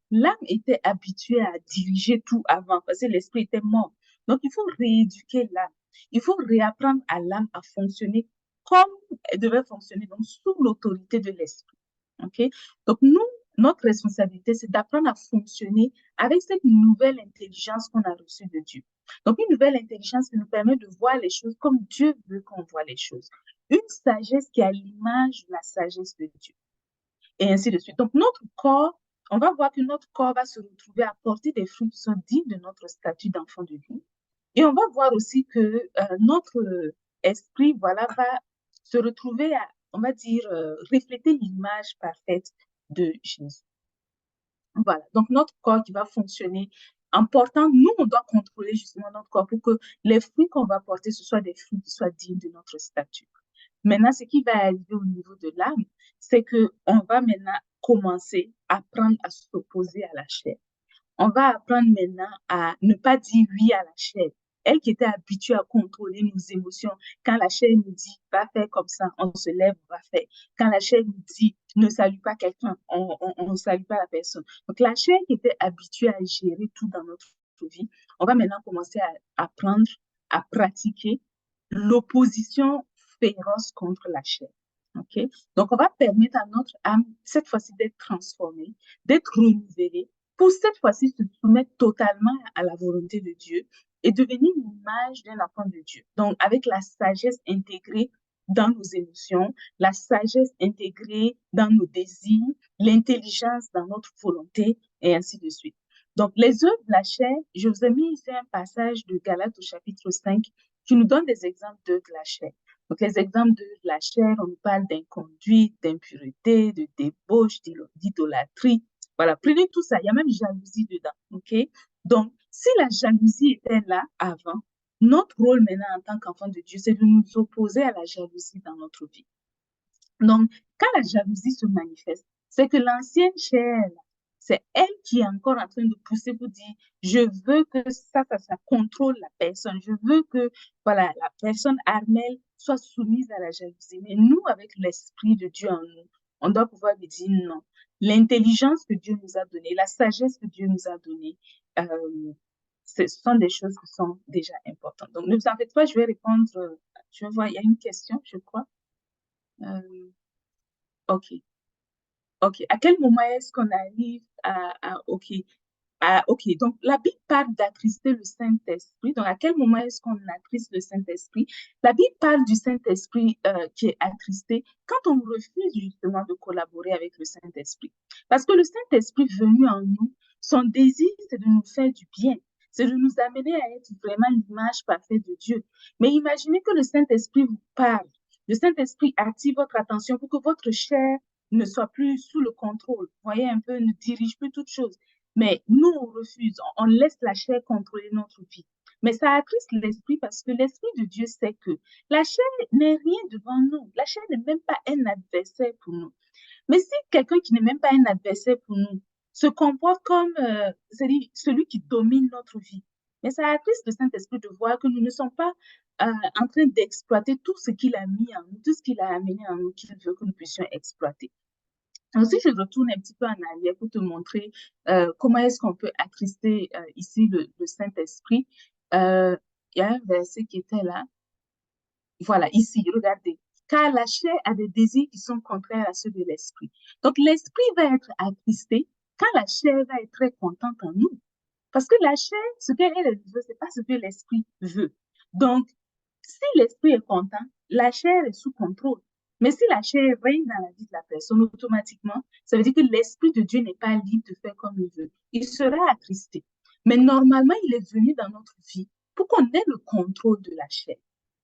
L'âme était habituée à diriger tout avant, parce que l'esprit était mort. Donc, il faut rééduquer l'âme. Il faut réapprendre à l'âme à fonctionner comme elle devait fonctionner, donc sous l'autorité de l'esprit. OK? Donc, notre responsabilité, c'est d'apprendre à fonctionner avec cette nouvelle intelligence qu'on a reçue de Dieu. Donc, une nouvelle intelligence qui nous permet de voir les choses comme Dieu veut qu'on voit les choses. Une sagesse qui a l'image de la sagesse de Dieu. Et ainsi de suite. Donc, notre corps, on va voir que notre corps va se retrouver à porter des fruits qui sont dignes de notre statut d'enfant de Dieu. Et on va voir aussi que notre esprit, va se retrouver à, on va dire, refléter l'image parfaite de Jésus. Voilà, donc notre corps qui va fonctionner en portant, nous, on doit contrôler justement notre corps pour que les fruits qu'on va porter, ce soient des fruits qui soient dignes de notre statut. Maintenant, ce qui va arriver au niveau de l'âme, c'est qu'on va maintenant commencer à apprendre à s'opposer à la chair. On va apprendre maintenant à ne pas dire oui à la chair, Elle qui était habituée à contrôler nos émotions. Quand la chair nous dit, va faire comme ça, on se lève, on va faire. Quand la chair nous dit, ne salue pas quelqu'un, on ne salue pas la personne. Donc, la chair qui était habituée à gérer tout dans notre vie, on va maintenant commencer à apprendre, à pratiquer l'opposition féroce contre la chair. OK? Donc, on va permettre à notre âme, cette fois-ci, d'être transformée, d'être renouvelée, pour cette fois-ci se soumettre totalement à la volonté de Dieu et devenir l'image d'un enfant de Dieu. Donc, avec la sagesse intégrée dans nos émotions, la sagesse intégrée dans nos désirs, l'intelligence dans notre volonté, et ainsi de suite. Donc, les œuvres de la chair, je vous ai mis ici un passage de Galates au chapitre 5 qui nous donne des exemples d'œuvres de la chair. Donc, les exemples de la chair, on nous parle d'inconduite, d'impureté, de débauche, d'idolâtrie. Voilà, prenez tout ça. Il y a même jalousie dedans. OK? Donc, si la jalousie était là avant, notre rôle maintenant en tant qu'enfant de Dieu, c'est de nous opposer à la jalousie dans notre vie. Donc, quand la jalousie se manifeste, c'est que l'ancienne chair, c'est elle qui est encore en train de pousser pour dire, je veux que ça contrôle la personne. Je veux que, voilà, la personne Armelle soit soumise à la jalousie. Mais nous, avec l'Esprit de Dieu en nous, on doit pouvoir lui dire non. L'intelligence que Dieu nous a donnée, la sagesse que Dieu nous a donnée, ce sont des choses qui sont déjà importantes. Donc, ne vous en faites pas, je vais répondre. Je vois, il y a une question, je crois. OK. OK. À quel moment est-ce qu'on arrive OK. OK. Donc, la Bible parle d'attrister le Saint-Esprit. Donc, à quel moment est-ce qu'on attriste le Saint-Esprit? La Bible parle du Saint-Esprit qui est attristé quand on refuse justement de collaborer avec le Saint-Esprit. Parce que le Saint-Esprit venu en nous, son désir, c'est de nous faire du bien. C'est de nous amener à être vraiment l'image parfaite de Dieu. Mais imaginez que le Saint-Esprit vous parle. Le Saint-Esprit attire votre attention pour que votre chair ne soit plus sous le contrôle. Vous voyez un peu, ne dirige plus toute chose. Mais nous, on refuse, on laisse la chair contrôler notre vie. Mais ça attriste l'esprit parce que l'esprit de Dieu sait que la chair n'est rien devant nous. La chair n'est même pas un adversaire pour nous. Mais si quelqu'un qui n'est même pas un adversaire pour nous se comporte comme celui qui domine notre vie, mais ça attriste le Saint-Esprit de voir que nous ne sommes pas en train d'exploiter tout ce qu'il a mis en nous, tout ce qu'il a amené en nous, qu'il veut que nous puissions exploiter. Ensuite, je retourne un petit peu en arrière pour te montrer comment est-ce qu'on peut attrister ici le Saint-Esprit. Il y a un verset qui était là. Voilà, ici, regardez. Car la chair a des désirs qui sont contraires à ceux de l'esprit. Donc, l'esprit va être attristé quand la chair va être très contente en nous. Parce que la chair, ce qu'elle veut, c'est pas ce que l'esprit veut. Donc, si l'esprit est content, la chair est sous contrôle. Mais si la chair règne dans la vie de la personne, automatiquement, ça veut dire que l'esprit de Dieu n'est pas libre de faire comme il veut. Il sera attristé. Mais normalement, il est venu dans notre vie pour qu'on ait le contrôle de la chair.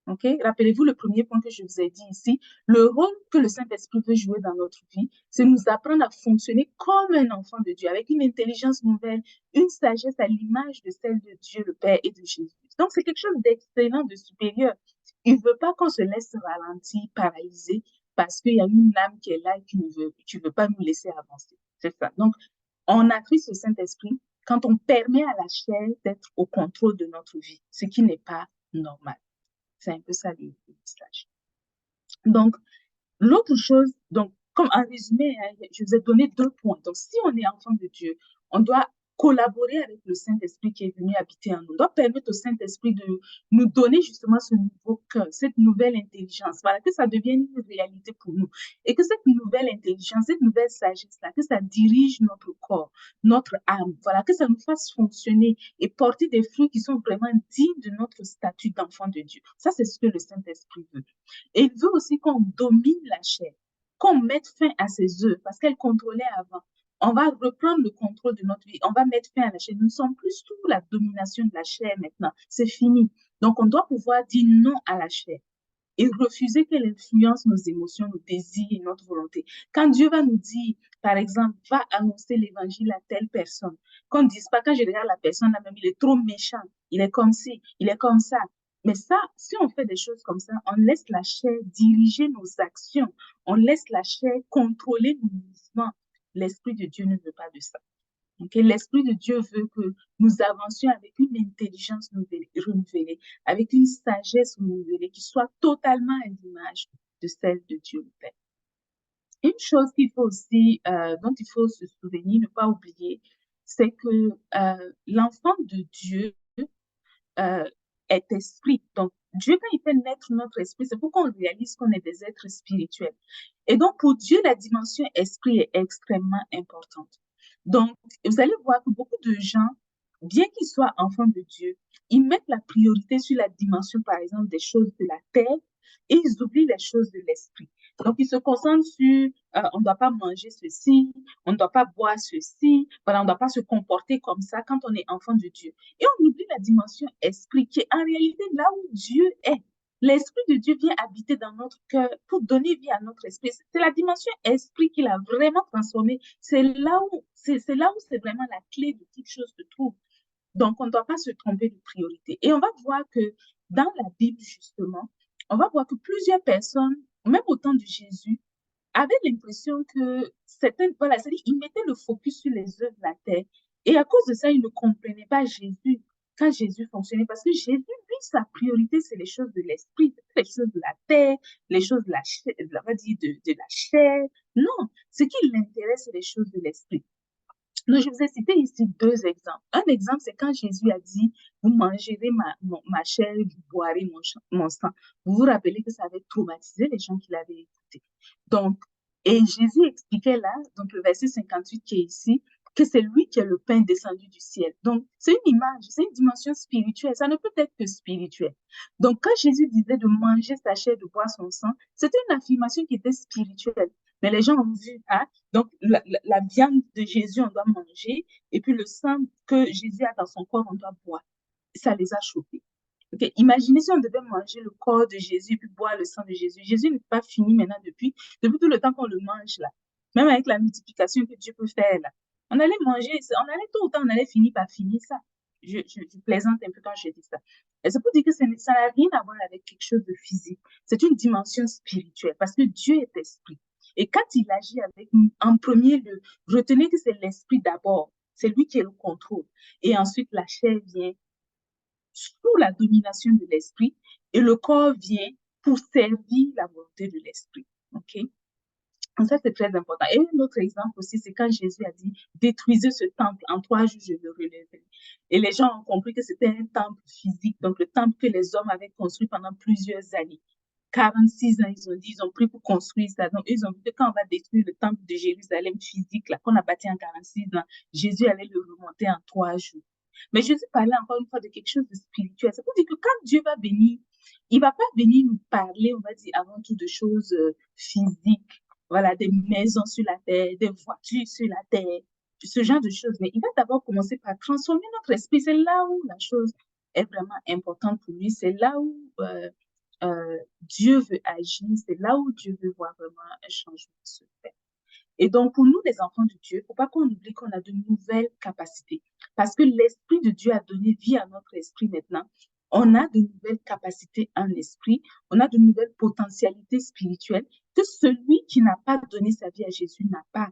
OK? Rappelez-vous le premier point que je vous ai dit ici. Le rôle que le Saint-Esprit veut jouer dans notre vie, c'est nous apprendre à fonctionner comme un enfant de Dieu, avec une intelligence nouvelle, une sagesse à l'image de celle de Dieu le Père et de Jésus. Donc, c'est quelque chose d'excellent, de supérieur. Il ne veut pas qu'on se laisse ralentir, paralyser, parce qu'il y a une âme qui est là et qui ne veut pas nous laisser avancer. C'est ça. Donc, on attriste le Saint-Esprit quand on permet à la chair d'être au contrôle de notre vie, ce qui n'est pas normal. C'est un peu ça le message. Donc, l'autre chose, donc, comme en résumé, hein, je vous ai donné 2 points. Donc, si on est enfant de Dieu, on doit collaborer avec le Saint-Esprit qui est venu habiter en nous. On doit permettre au Saint-Esprit de nous donner justement ce nouveau cœur, cette nouvelle intelligence. Voilà, que ça devienne une réalité pour nous. Et que cette nouvelle intelligence, cette nouvelle sagesse-là, que ça dirige notre corps, notre âme. Voilà, que ça nous fasse fonctionner et porter des fruits qui sont vraiment dignes de notre statut d'enfant de Dieu. Ça, c'est ce que le Saint-Esprit veut. Et il veut aussi qu'on domine la chair, qu'on mette fin à ses œuvres, parce qu'elle contrôlait avant. On va reprendre le contrôle de notre vie. On va mettre fin à la chair. Nous ne sommes plus sous la domination de la chair maintenant. C'est fini. Donc, on doit pouvoir dire non à la chair et refuser qu'elle influence nos émotions, nos désirs et notre volonté. Quand Dieu va nous dire, par exemple, va annoncer l'évangile à telle personne, qu'on ne dise pas, quand je regarde la personne, là même, il est trop méchant, il est comme ci, il est comme ça. Mais ça, si on fait des choses comme ça, on laisse la chair diriger nos actions, on laisse la chair contrôler nos mouvements. L'Esprit de Dieu ne veut pas de ça. Okay? L'Esprit de Dieu veut que nous avancions avec une intelligence renouvelée, avec une sagesse renouvelée qui soit totalement à l'image de celle de Dieu le Père. Une chose qu'il faut aussi, dont il faut se souvenir, ne pas oublier, c'est que l'enfant de Dieu est esprit. Donc, Dieu, quand il fait naître notre esprit, c'est pour qu'on réalise qu'on est des êtres spirituels. Et donc, pour Dieu, la dimension esprit est extrêmement importante. Donc, vous allez voir que beaucoup de gens, bien qu'ils soient enfants de Dieu, ils mettent la priorité sur la dimension, par exemple, des choses de la terre et ils oublient les choses de l'esprit. Donc, ils se concentrent sur on ne doit pas manger ceci, on ne doit pas boire ceci, voilà, on ne doit pas se comporter comme ça quand on est enfant de Dieu. Et on oublie la dimension esprit qui est en réalité là où Dieu est. L'Esprit de Dieu vient habiter dans notre cœur pour donner vie à notre esprit. C'est la dimension esprit qui l'a vraiment transformé. C'est là où c'est vraiment la clé de toute chose se trouve. Donc, on ne doit pas se tromper de priorité. Et on va voir que dans la Bible, justement, on va voir que plusieurs personnes, même au temps de Jésus, avaient l'impression que certaines, voilà, c'est-à-dire ils mettaient le focus sur les œuvres de la terre. Et à cause de ça, ils ne comprenaient pas Jésus quand Jésus fonctionnait. Parce que Jésus, lui, sa priorité, c'est les choses de l'esprit, les choses de la terre, les choses de la chair, on va dire de la chair. Non, ce qui l'intéresse, c'est les choses de l'esprit. Donc, je vous ai cité ici deux exemples. Un exemple, c'est quand Jésus a dit, vous mangerez ma chair, vous boirez mon sang. Vous vous rappelez que ça avait traumatisé les gens qui l'avaient écouté. Donc, et Jésus expliquait là, donc le verset 58 qui est ici, que c'est lui qui est le pain descendu du ciel. Donc, c'est une image, c'est une dimension spirituelle. Ça ne peut être que spirituel. Donc, quand Jésus disait de manger sa chair, de boire son sang, c'était une affirmation qui était spirituelle. Mais les gens ont vu, donc la viande de Jésus, on doit manger, et puis le sang que Jésus a dans son corps, on doit boire. Ça les a choqués. Okay? Imaginez si on devait manger le corps de Jésus et puis boire le sang de Jésus. Jésus n'est pas fini maintenant depuis tout le temps qu'on le mange là. Même avec la multiplication que Dieu peut faire là. On allait manger, on allait tout autant, on allait finir par finir ça. Je plaisante un peu quand je dis ça. Et c'est pour dire que ça n'a rien à voir avec quelque chose de physique. C'est une dimension spirituelle parce que Dieu est esprit. Et quand il agit avec nous, en premier lieu, retenez que c'est l'esprit d'abord. C'est lui qui est le contrôle. Et ensuite, la chair vient sous la domination de l'esprit et le corps vient pour servir la volonté de l'esprit. OK? Donc ça, c'est très important. Et un autre exemple aussi, c'est quand Jésus a dit, détruisez ce temple, en 3 jours, je le relèverai. Et les gens ont compris que c'était un temple physique, donc le temple que les hommes avaient construit pendant plusieurs années. 46 ans, ils ont dit, ils ont pris pour construire ça. Donc, ils ont dit que quand on va détruire le temple de Jérusalem physique, là, qu'on a bâti en 46 ans, Jésus allait le remonter en 3 jours. Mais Jésus parlait encore une fois de quelque chose de spirituel. C'est pour dire que quand Dieu va venir, il ne va pas venir nous parler, on va dire, avant tout de choses physiques. Voilà, des maisons sur la terre, des voitures sur la terre, ce genre de choses. Mais il va d'abord commencer par transformer notre esprit. C'est là où la chose est vraiment importante pour lui. C'est là où Dieu veut agir. C'est là où Dieu veut voir vraiment un changement se faire. Et donc, pour nous, les enfants de Dieu, il ne faut pas qu'on oublie qu'on a de nouvelles capacités. Parce que l'Esprit de Dieu a donné vie à notre esprit maintenant. On a de nouvelles capacités en esprit. On a de nouvelles potentialités spirituelles que celui qui n'a pas donné sa vie à Jésus n'a pas.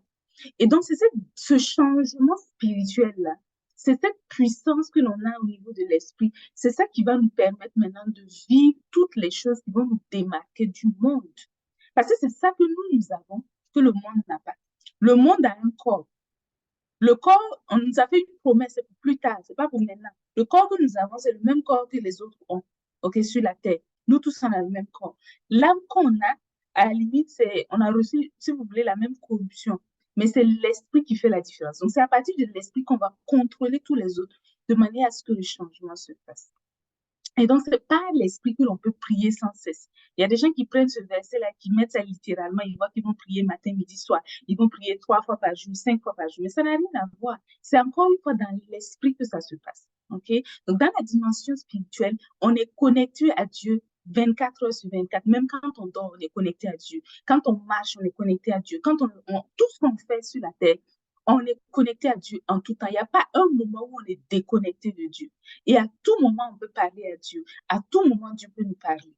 Et donc, c'est ce changement spirituel-là, c'est cette puissance que l'on a au niveau de l'esprit. C'est ça qui va nous permettre maintenant de vivre toutes les choses qui vont nous démarquer du monde. Parce que c'est ça que nous avons, que le monde n'a pas. Le monde a un corps. Le corps, on nous a fait une promesse, c'est pour plus tard, c'est pas pour maintenant. Le corps que nous avons, c'est le même corps que les autres ont, ok, sur la terre. Nous tous, on a le même corps. L'âme qu'on a, à la limite, on a reçu, si vous voulez, la même corruption. Mais c'est l'esprit qui fait la différence. Donc, c'est à partir de l'esprit qu'on va contrôler tous les autres, de manière à ce que le changement se fasse. Et donc, c'est par l'esprit que l'on peut prier sans cesse. Il y a des gens qui prennent ce verset-là, qui mettent ça littéralement, ils voient qu'ils vont prier matin, midi, soir. Ils vont prier 3 fois par jour, 5 fois par jour. Mais ça n'a rien à voir. C'est encore une fois dans l'esprit que ça se passe. OK? Donc, dans la dimension spirituelle, on est connecté à Dieu 24 heures sur 24. Même quand on dort, on est connecté à Dieu. Quand on marche, on est connecté à Dieu. Quand tout ce qu'on fait sur la terre, on est connecté à Dieu en tout temps. Il n'y a pas un moment où on est déconnecté de Dieu. Et à tout moment, on peut parler à Dieu. À tout moment, Dieu peut nous parler.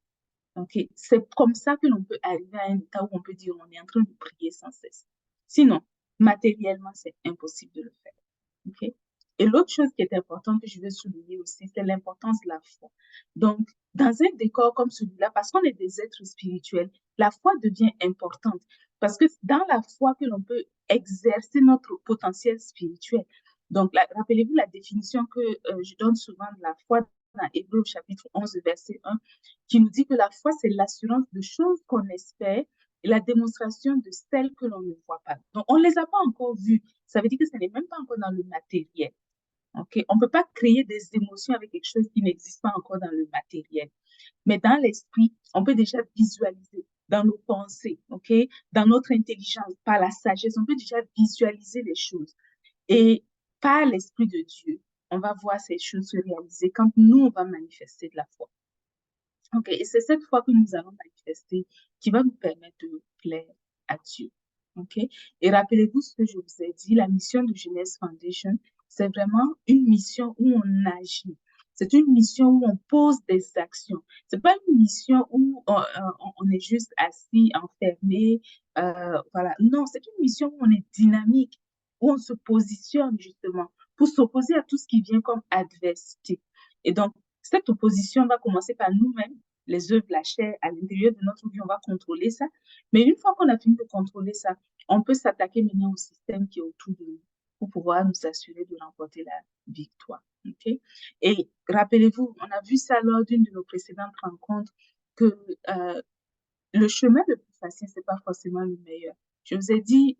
Okay? C'est comme ça que l'on peut arriver à un état où on peut dire on est en train de prier sans cesse. Sinon, matériellement, c'est impossible de le faire. OK? Et l'autre chose qui est importante que je veux souligner aussi, c'est l'importance de la foi. Donc, dans un décor comme celui-là, parce qu'on est des êtres spirituels, la foi devient importante. Parce que c'est dans la foi que l'on peut exercer notre potentiel spirituel. Donc, rappelez-vous la définition que je donne souvent de la foi dans Hébreux chapitre 11, verset 1, qui nous dit que la foi, c'est l'assurance de choses qu'on espère et la démonstration de celles que l'on ne voit pas. Donc, on ne les a pas encore vues. Ça veut dire que ce n'est même pas encore dans le matériel. Okay? On ne peut pas créer des émotions avec quelque chose qui n'existe pas encore dans le matériel. Mais dans l'esprit, on peut déjà visualiser dans nos pensées, OK? Dans notre intelligence, par la sagesse, on peut déjà visualiser les choses. Et par l'Esprit de Dieu, on va voir ces choses se réaliser quand nous, on va manifester de la foi. OK, et c'est cette foi que nous allons manifester qui va nous permettre de plaire à Dieu. OK? Et rappelez-vous ce que je vous ai dit, la mission de Jeunesse Foundation, c'est vraiment une mission où on agit. C'est une mission où on pose des actions. C'est pas une mission où on est juste assis, enfermé. Voilà. Non, c'est une mission où on est dynamique, où on se positionne justement pour s'opposer à tout ce qui vient comme adversité. Et donc, cette opposition va commencer par nous-mêmes, les œuvres de la chair à l'intérieur de notre vie, on va contrôler ça. Mais une fois qu'on a fini de contrôler ça, on peut s'attaquer maintenant au système qui est autour de nous pour pouvoir nous assurer de remporter la victoire. Okay? Et rappelez-vous, on a vu ça lors d'une de nos précédentes rencontres, que le chemin le plus facile, c'est pas forcément le meilleur. Je vous ai dit,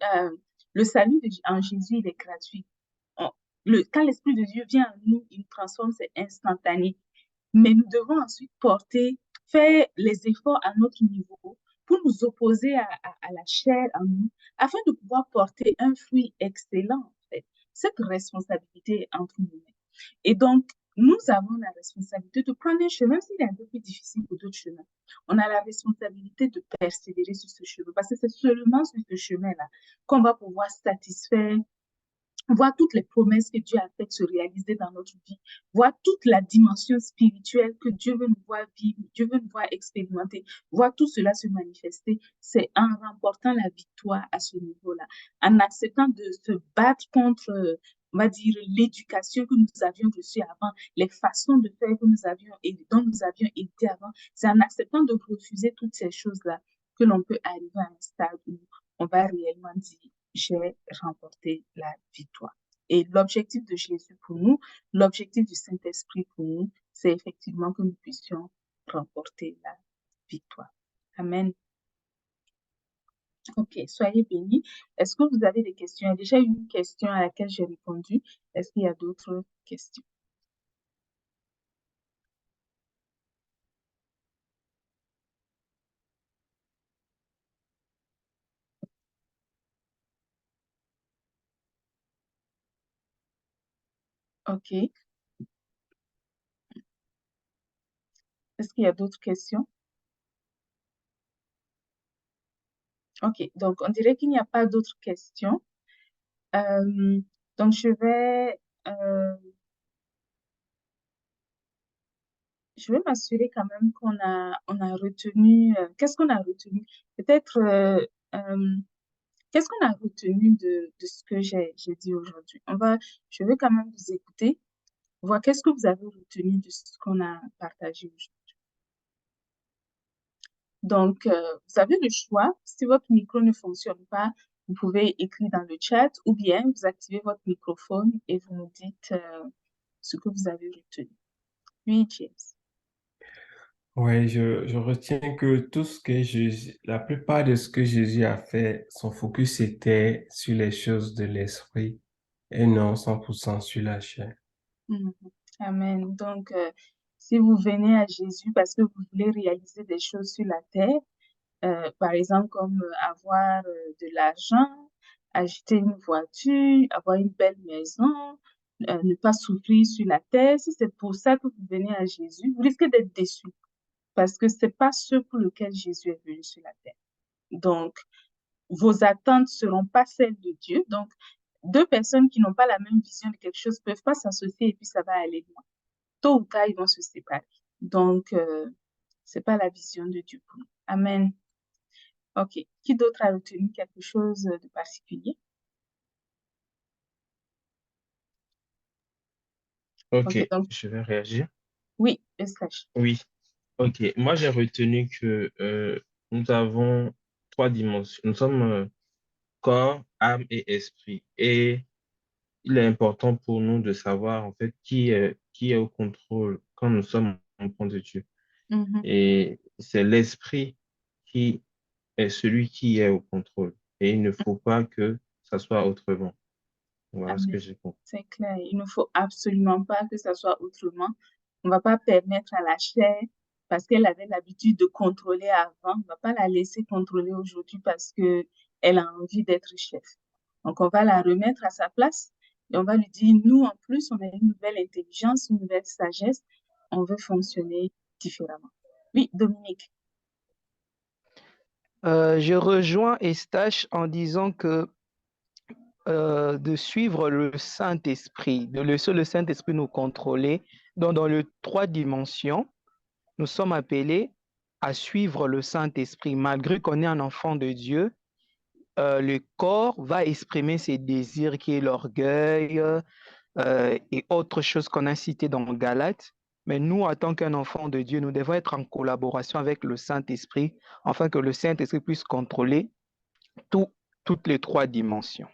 le salut en Jésus, il est gratuit. Quand l'Esprit de Dieu vient en nous, il nous transforme, c'est instantané. Mais nous devons ensuite faire les efforts à notre niveau pour nous opposer à la chair en nous, afin de pouvoir porter un fruit excellent, en fait. Cette responsabilité est entre nous. Et donc, nous avons la responsabilité de prendre un chemin, même s'il est un peu plus difficile que d'autres chemins. On a la responsabilité de persévérer sur ce chemin, parce que c'est seulement sur ce chemin-là qu'on va pouvoir satisfaire, voir toutes les promesses que Dieu a faites se réaliser dans notre vie, voir toute la dimension spirituelle que Dieu veut nous voir vivre, Dieu veut nous voir expérimenter, voir tout cela se manifester. C'est en remportant la victoire à ce niveau-là, en acceptant de se battre contre, on va dire, l'éducation que nous avions reçue avant, les façons de faire que nous avions et dont nous avions été avant. C'est en acceptant de refuser toutes ces choses-là que l'on peut arriver à un stade où on va réellement dire: j'ai remporté la victoire. Et l'objectif de Jésus pour nous, l'objectif du Saint-Esprit pour nous, c'est effectivement que nous puissions remporter la victoire. Amen. Ok, soyez bénis. Est-ce que vous avez des questions? Il y a déjà eu une question à laquelle j'ai répondu. Est-ce qu'il y a d'autres questions? Ok. Est-ce qu'il y a d'autres questions? Ok, donc on dirait qu'il n'y a pas d'autres questions. Donc je vais m'assurer quand même on a retenu, qu'est-ce qu'on a retenu? Peut-être, qu'est-ce qu'on a retenu de ce que j'ai dit aujourd'hui? Je vais quand même vous écouter, voir qu'est-ce que vous avez retenu de ce qu'on a partagé aujourd'hui. Donc, vous avez le choix. Si votre micro ne fonctionne pas, vous pouvez écrire dans le chat ou bien vous activez votre microphone et vous nous dites ce que vous avez retenu. Oui, James. Oui, je retiens que tout ce que Jésus, la plupart de ce que Jésus a fait, son focus était sur les choses de l'esprit et non 100% sur la chair. Mhm. Amen. Donc, si vous venez à Jésus parce que vous voulez réaliser des choses sur la terre, par exemple comme avoir de l'argent, acheter une voiture, avoir une belle maison, ne pas souffrir sur la terre, si c'est pour ça que vous venez à Jésus, vous risquez d'être déçu parce que c'est pas ce pour lequel Jésus est venu sur la terre. Donc, vos attentes seront pas celles de Dieu. Donc, deux personnes qui n'ont pas la même vision de quelque chose peuvent pas s'associer et puis ça va aller loin. Tôt ou tard, ils vont se séparer. Donc, c'est pas la vision de Dieu pour nous. Amen. Ok. Qui d'autre a retenu quelque chose de particulier? Ok, Ok, donc, je vais réagir. oui, Eustache. Oui, ok. Moi, j'ai retenu que nous avons trois dimensions. Nous sommes corps, âme et esprit. Et il est important pour nous de savoir en fait qui est au contrôle quand nous sommes enfants de Dieu. Mhm. Et c'est l'esprit qui est celui qui est au contrôle. Et il ne faut pas que ça soit autrement. Voilà ce que Amen. j'ai compris. C'est clair. Il ne faut absolument pas que ça soit autrement. On ne va pas permettre à la chair, parce qu'elle avait l'habitude de contrôler avant, on ne va pas la laisser contrôler aujourd'hui parce qu'elle a envie d'être chef. Donc, on va la remettre à sa place et on va lui dire, nous, en plus, on a une nouvelle intelligence, une nouvelle sagesse. On veut fonctionner différemment. Oui, Dominique. Je rejoins Estache en disant que de suivre le Saint-Esprit, de laisser le Saint-Esprit nous contrôler. Donc, dans les trois dimensions, nous sommes appelés à suivre le Saint-Esprit. Malgré qu'on est un enfant de Dieu, le corps va exprimer ses désirs, qui est l'orgueil et autres choses qu'on a citées dans Galates. Mais nous, en tant qu'un enfant de Dieu, nous devons être en collaboration avec le Saint-Esprit, afin que le Saint-Esprit puisse contrôler tout- toutes les trois dimensions.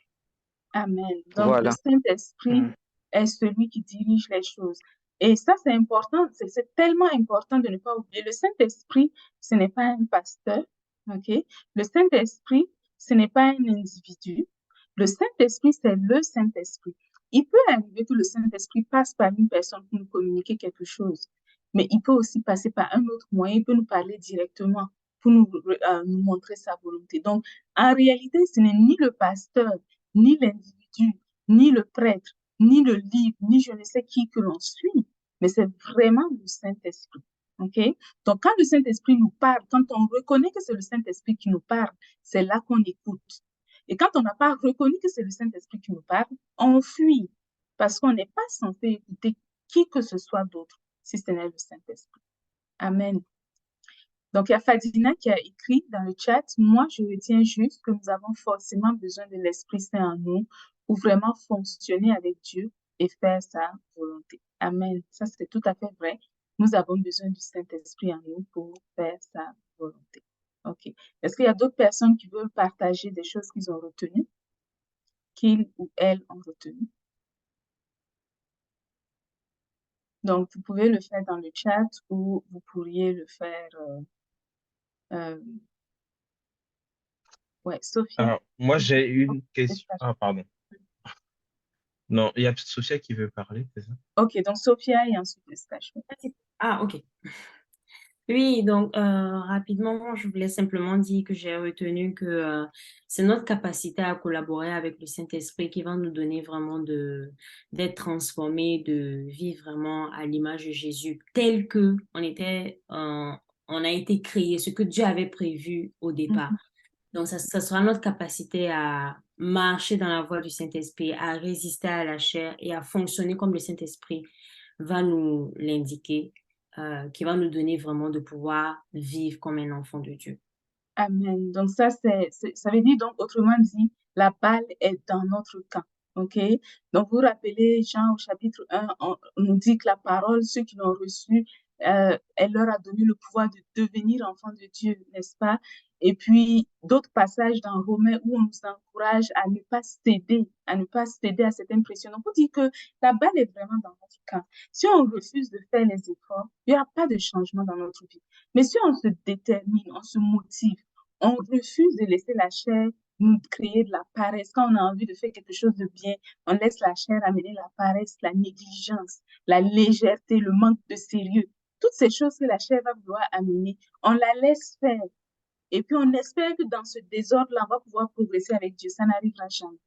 Amen. Donc, le Voilà. Saint-Esprit Mm. est celui qui dirige les choses. Et ça, c'est important, c'est tellement important de ne pas oublier. Le Saint-Esprit, ce n'est pas un pasteur, ok? Le Saint-Esprit, ce n'est pas un individu. Le Saint-Esprit, c'est le Saint-Esprit. Il peut arriver que le Saint-Esprit passe par une personne pour nous communiquer quelque chose, mais il peut aussi passer par un autre moyen, il peut nous parler directement pour nous montrer sa volonté. Donc, en réalité, ce n'est ni le pasteur, ni l'individu, ni le prêtre, ni le livre, ni je ne sais qui que l'on suit, mais c'est vraiment le Saint-Esprit. OK? Donc, quand le Saint-Esprit nous parle, quand on reconnaît que c'est le Saint-Esprit qui nous parle, c'est là qu'on écoute. Et quand on n'a pas reconnu que c'est le Saint-Esprit qui nous parle, on fuit parce qu'on n'est pas censé écouter qui que ce soit d'autre si ce n'est le Saint-Esprit. Amen. Donc, il y a Fadina qui a écrit dans le chat, moi, je retiens juste que nous avons forcément besoin de l'Esprit Saint en nous pour vraiment fonctionner avec Dieu et faire sa volonté. Amen. Ça, c'est tout à fait vrai. Nous avons besoin du Saint-Esprit en nous pour faire sa volonté. OK. Est-ce qu'il y a d'autres personnes qui veulent partager des choses qu'ils ont retenues, qu'ils ou elles ont retenues? Donc, vous pouvez le faire dans le chat ou vous pourriez le faire. Ouais, Sophia. Alors, moi, j'ai Oh, une question. Espace. Ah, pardon. Non, il y a Sophia qui veut parler, c'est ça? Ok, donc Sophia et ensuite Eustache. Ah, ok. Oui, donc rapidement, je voulais simplement dire que j'ai retenu que c'est notre capacité à collaborer avec le Saint-Esprit qui va nous donner vraiment d'être transformés, de vivre vraiment à l'image de Jésus, tel que on a été créé, ce que Dieu avait prévu au départ. Mhm. Donc, ça sera notre capacité à marcher dans la voie du Saint-Esprit, à résister à la chair et à fonctionner comme le Saint-Esprit va nous l'indiquer, qui va nous donner vraiment de pouvoir vivre comme un enfant de Dieu. Amen. Donc ça, ça veut dire, donc, autrement dit, la balle est dans notre camp. OK? Donc, vous vous rappelez, Jean au chapitre 1, on nous dit que la parole, ceux qui l'ont reçue, elle leur a donné le pouvoir de devenir enfants de Dieu, n'est-ce pas? Et puis, d'autres passages dans Romains où on nous encourage à ne pas céder, à cette impression. Donc, on dit que la balle est vraiment dans notre camp. Si on refuse de faire les efforts, il n'y aura pas de changement dans notre vie. Mais si on se détermine, on se motive, on refuse de laisser la chair nous créer de la paresse. Quand on a envie de faire quelque chose de bien, on laisse la chair amener la paresse, la négligence, la légèreté, le manque de sérieux. Toutes ces choses que la chair va vouloir amener, on la laisse faire. Et puis on espère que dans ce désordre-là, on va pouvoir progresser avec Dieu. Ça n'arrivera jamais.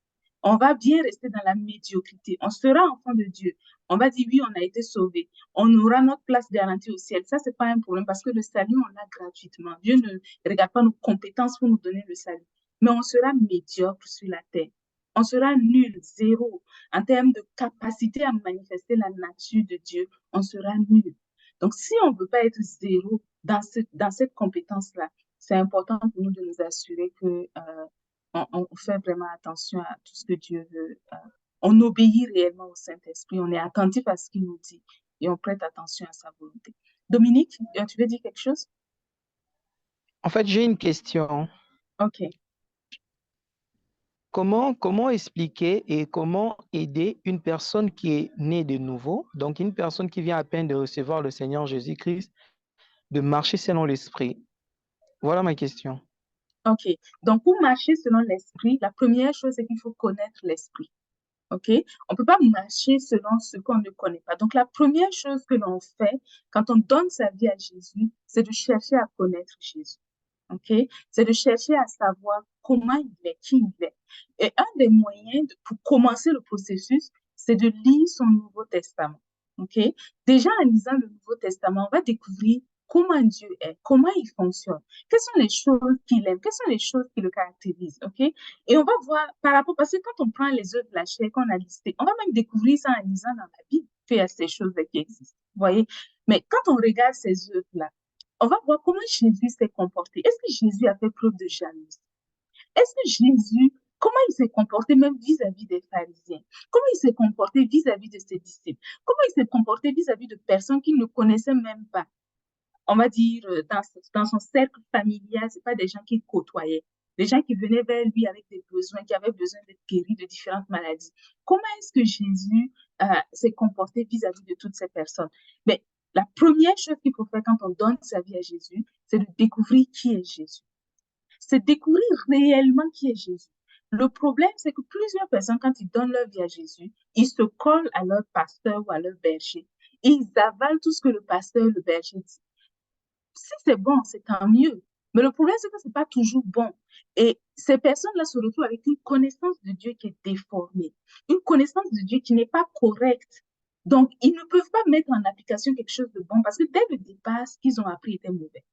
On va bien rester dans la médiocrité. On sera enfant de Dieu. On va dire oui, on a été sauvé. On aura notre place garantie au ciel. Ça, c'est pas un problème parce que le salut, on l'a gratuitement. Dieu ne regarde pas nos compétences pour nous donner le salut. Mais on sera médiocre sur la terre. On sera nul, zéro. En termes de capacité à manifester la nature de Dieu, on sera nul. Donc, si on ne veut pas être zéro dans cette compétence-là, c'est important pour nous de nous assurer que on fait vraiment attention à tout ce que Dieu veut On obéit réellement au Saint-Esprit, on est attentif à ce qu'il nous dit et on prête attention à sa volonté. Dominique, tu veux dire quelque chose? En fait, j'ai une question. Ok. Comment expliquer et comment aider une personne qui est née de nouveau, donc une personne qui vient à peine de recevoir le Seigneur Jésus-Christ, de marcher selon l'Esprit? Voilà ma question. Ok. Donc, pour marcher selon l'Esprit, la première chose, c'est qu'il faut connaître l'Esprit. OK? On ne peut pas marcher selon ce qu'on ne connaît pas. Donc, la première chose que l'on fait quand on donne sa vie à Jésus, c'est de chercher à connaître Jésus. OK? C'est de chercher à savoir comment il est, qui il est. Et un des moyens pour commencer le processus, c'est de lire son Nouveau Testament. OK? Déjà, en lisant le Nouveau Testament, on va découvrir comment Dieu est, comment il fonctionne, quelles sont les choses qu'il aime, quelles sont les choses qui le caractérisent. OK? Et on va voir par rapport, parce que quand on prend les œuvres de la chair qu'on a listées, on va même découvrir ça en lisant dans la Bible qu'il y a ces choses qui existent. Vous voyez? Mais quand on regarde ces œuvres-là, on va voir comment Jésus s'est comporté. Est-ce que Jésus a fait preuve de jalousie? Est-ce que Jésus, comment il s'est comporté même vis-à-vis des pharisiens? Comment il s'est comporté vis-à-vis de ses disciples? Comment il s'est comporté vis-à-vis de personnes qu'il ne connaissait même pas? On va dire, dans son cercle familial, ce pas des gens qu'il côtoyait. Des gens qui venaient vers lui avec des besoins, qui avaient besoin d'être guéris de différentes maladies. Comment est-ce que Jésus s'est comporté vis-à-vis de toutes ces personnes? Mais la première chose qu'il faut faire quand on donne sa vie à Jésus, c'est de découvrir qui est Jésus. C'est découvrir réellement qui est Jésus. Le problème, c'est que plusieurs personnes, quand ils donnent leur vie à Jésus, ils se collent à leur pasteur ou à leur berger. Et ils avalent tout ce que le pasteur, le berger dit. Si c'est bon, c'est tant mieux. Mais le problème, c'est que ce n'est pas toujours bon. Et ces personnes-là se retrouvent avec une connaissance de Dieu qui est déformée, une connaissance de Dieu qui n'est pas correcte. Donc, ils ne peuvent pas mettre en application quelque chose de bon parce que dès le départ, ce qu'ils ont appris était mauvais.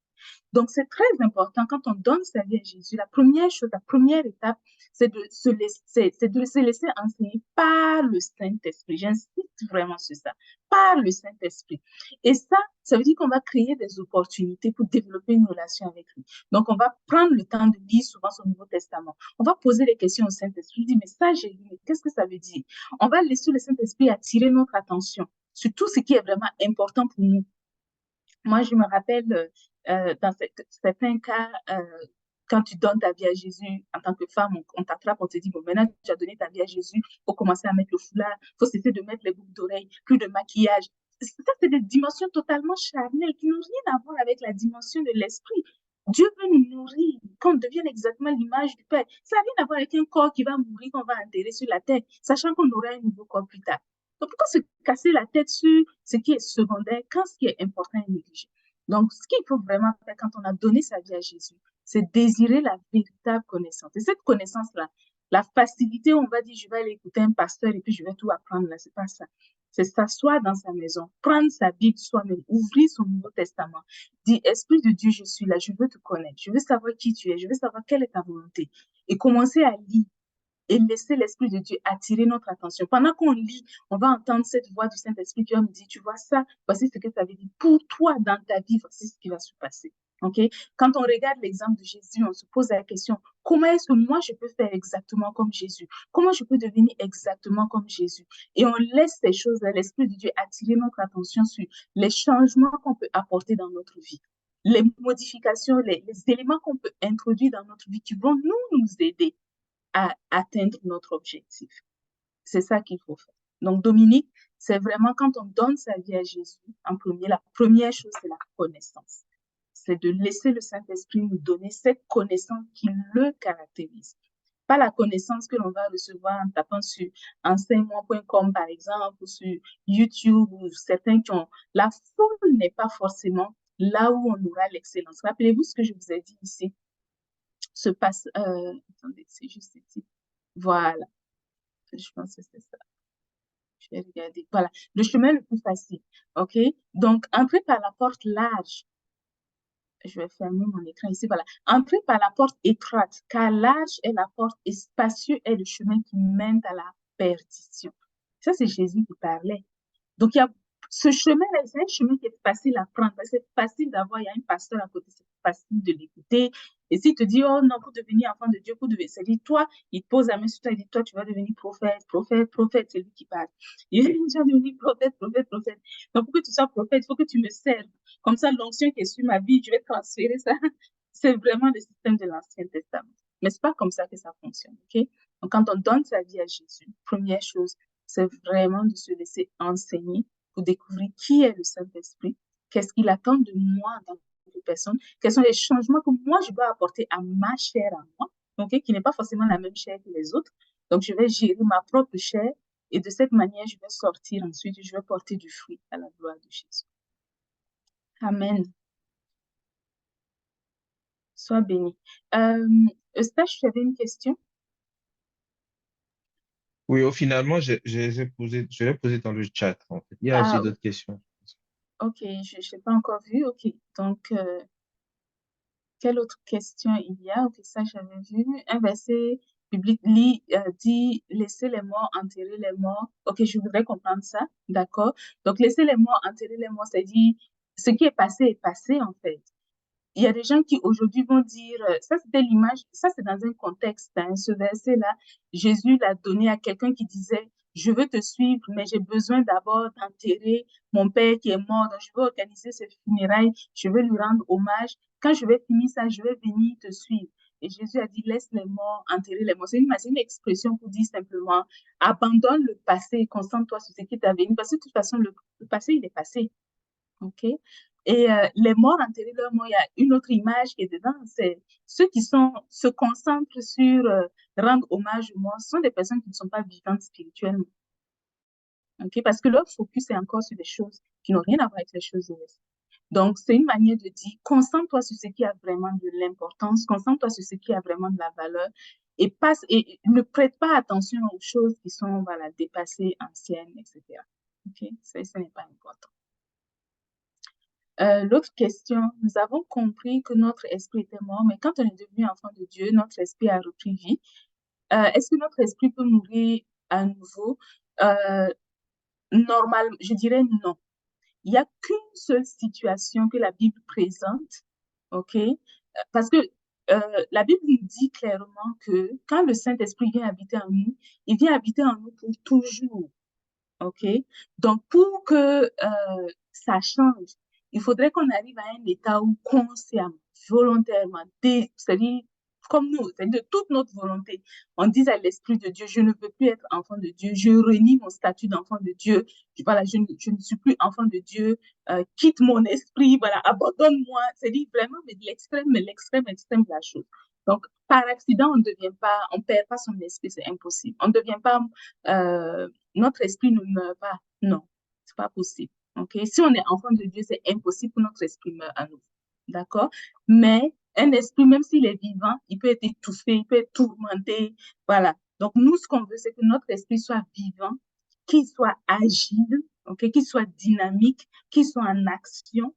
Donc, c'est très important quand on donne sa vie à Jésus. La première chose, la première étape, c'est de se laisser enseigner par le Saint-Esprit. J'insiste vraiment sur ça, par le Saint-Esprit. Et ça veut dire qu'on va créer des opportunités pour développer une relation avec lui. Donc, on va prendre le temps de lire souvent son Nouveau Testament. On va poser des questions au Saint-Esprit. Dire, mais ça, j'ai lu, qu'est-ce que ça veut dire? On va laisser le Saint-Esprit attirer notre attention sur tout ce qui est vraiment important pour nous. Moi, je me rappelle, dans certains cas, quand tu donnes ta vie à Jésus, en tant que femme, on t'attrape, on te dit, bon, maintenant, tu as donné ta vie à Jésus, il faut commencer à mettre le foulard, il faut cesser de mettre les boucles d'oreilles, plus de maquillage. Ça, c'est des dimensions totalement charnelles qui n'ont rien à voir avec la dimension de l'esprit. Dieu veut nous nourrir, qu'on devienne exactement l'image du Père. Ça n'a rien à voir avec un corps qui va mourir, qu'on va enterrer sur la terre, sachant qu'on aura un nouveau corps plus tard. Donc, pourquoi se casser la tête sur ce qui est secondaire quand ce qui est important est négligé? Donc, ce qu'il faut vraiment faire quand on a donné sa vie à Jésus, c'est désirer la véritable connaissance. Et cette connaissance-là, la facilité, on va dire, je vais aller écouter un pasteur et puis je vais tout apprendre là, c'est pas ça. C'est s'asseoir dans sa maison, prendre sa Bible soi-même, ouvrir son Nouveau Testament, dire, Esprit de Dieu, je suis là, je veux te connaître, je veux savoir qui tu es, je veux savoir quelle est ta volonté. Et commencer à lire et laisser l'Esprit de Dieu attirer notre attention. Pendant qu'on lit, on va entendre cette voix du Saint-Esprit qui va me dire, tu vois ça, voici ce que ça veut dire pour toi dans ta vie, voici ce qui va se passer. Okay? Quand on regarde l'exemple de Jésus, on se pose la question, comment est-ce que moi je peux faire exactement comme Jésus? Comment je peux devenir exactement comme Jésus? Et on laisse ces choses-là, l'Esprit de Dieu attirer notre attention sur les changements qu'on peut apporter dans notre vie, les modifications, les éléments qu'on peut introduire dans notre vie qui vont nous aider à atteindre notre objectif. C'est ça qu'il faut faire. Donc, Dominique, c'est vraiment quand on donne sa vie à Jésus, en premier, la première chose, c'est la connaissance. C'est de laisser le Saint-Esprit nous donner cette connaissance qui le caractérise. Pas la connaissance que l'on va recevoir en tapant sur enseigne-moi.com, par exemple, ou sur YouTube, ou certains qui ont... La foule n'est pas forcément là où on aura l'excellence. Rappelez-vous ce que je vous ai dit ici. Se passe... attendez, c'est juste ici. Voilà. Je pense que c'est ça. Je vais regarder. Voilà. Le chemin le plus facile. OK? Donc, entrez par la porte large. Je vais fermer mon écran ici. Voilà. Entrez par la porte étroite, car large est la porte et spacieux est le chemin qui mène à la perdition. Ça, c'est Jésus qui parlait. Donc, il y a ce chemin-là, c'est un chemin qui est facile à prendre. C'est facile d'avoir, il y a un pasteur à côté, c'est facile de l'écouter. Et s'il te dit, oh non, pour devenir enfant de Dieu, c'est-à-dire, toi, il te pose la main sur toi, il dit, toi, tu vas devenir prophète, prophète, prophète, c'est lui qui parle. Il dit, tu vas devenir prophète, prophète, prophète. Donc, pour que tu sois prophète, il faut que tu me serves. Comme ça, l'onction qui est sur ma vie, je vais transférer ça. C'est vraiment le système de l'Ancien Testament. Mais c'est pas comme ça que ça fonctionne, ok? Donc, quand on donne sa vie à Jésus, première chose, c'est vraiment de se laisser enseigner pour découvrir qui est le Saint-Esprit, qu'est-ce qu'il attend de moi en tant que personne, quels sont les changements que moi je dois apporter à ma chair à moi, ok, qui n'est pas forcément la même chair que les autres. Donc, je vais gérer ma propre chair et de cette manière, je vais sortir ensuite, je vais porter du fruit à la gloire de Jésus. Amen. Sois béni. Eustache, tu avais une question? Oui, finalement, je l'ai posé dans le chat, en fait. Il y a aussi Ah, d'autres questions. ok, je n'ai pas encore vu. Ok, donc, quelle autre question il y a? Ok, ça j'avais vu. Un verset biblique dit, laissez les morts enterrer les morts. Ok, je voudrais comprendre ça. D'accord. Donc, laissez les morts enterrer les morts, c'est-à-dire, ce qui est passé en fait. Il y a des gens qui aujourd'hui vont dire, ça c'était l'image, ça c'est dans un contexte, hein, ce verset-là, Jésus l'a donné à quelqu'un qui disait, je veux te suivre, mais j'ai besoin d'abord d'enterrer mon père qui est mort, donc je veux organiser ses funérailles, je veux lui rendre hommage. Quand je vais finir ça, je vais venir te suivre. Et Jésus a dit, laisse les morts enterrer les morts. C'est une expression pour dire simplement, abandonne le passé, concentre-toi sur ce qui t'a venu, parce que de toute façon, le passé, il est passé. OK? Et les morts enterrés leur mort, il y a une autre image qui est dedans, c'est ceux qui se concentrent sur rendre hommage aux morts, ce sont des personnes qui ne sont pas vivantes spirituellement. OK? Parce que leur focus est encore sur des choses qui n'ont rien à voir avec les choses de l'esprit. Donc, c'est une manière de dire, concentre-toi sur ce qui a vraiment de l'importance, concentre-toi sur ce qui a vraiment de la valeur et ne prête pas attention aux choses qui sont, voilà, dépassées, anciennes, etc. OK? Ça n'est pas important. L'autre question, nous avons compris que notre esprit était mort, mais quand on est devenu enfant de Dieu, notre esprit a repris vie. Est-ce que notre esprit peut mourir à nouveau? Normalement, je dirais non. Il n'y a qu'une seule situation que la Bible présente, ok? Parce que la Bible nous dit clairement que quand le Saint-Esprit vient habiter en nous, il vient habiter en nous pour toujours. OK? Donc, pour que ça change, il faudrait qu'on arrive à un état où consciemment, volontairement, c'est-à-dire comme nous, c'est-à-dire de toute notre volonté, on dise à l'Esprit de Dieu, je ne veux plus être enfant de Dieu, je renie mon statut d'enfant de Dieu, voilà, je ne suis plus enfant de Dieu, quitte mon esprit, voilà, abandonne-moi, c'est-à-dire vraiment mais de l'extrême, mais l'extrême extrême de la chose. Donc, par accident, on ne devient pas, on perd pas son esprit, c'est impossible. On ne devient pas notre esprit ne meurt pas. Non, c'est pas possible. OK? Si on est enfant de Dieu, c'est impossible que notre esprit meure à nouveau. D'accord? Mais un esprit, même s'il est vivant, il peut être étouffé, il peut être tourmenté. Voilà. Donc, nous, ce qu'on veut, c'est que notre esprit soit vivant, qu'il soit agile, OK? Qu'il soit dynamique, qu'il soit en action,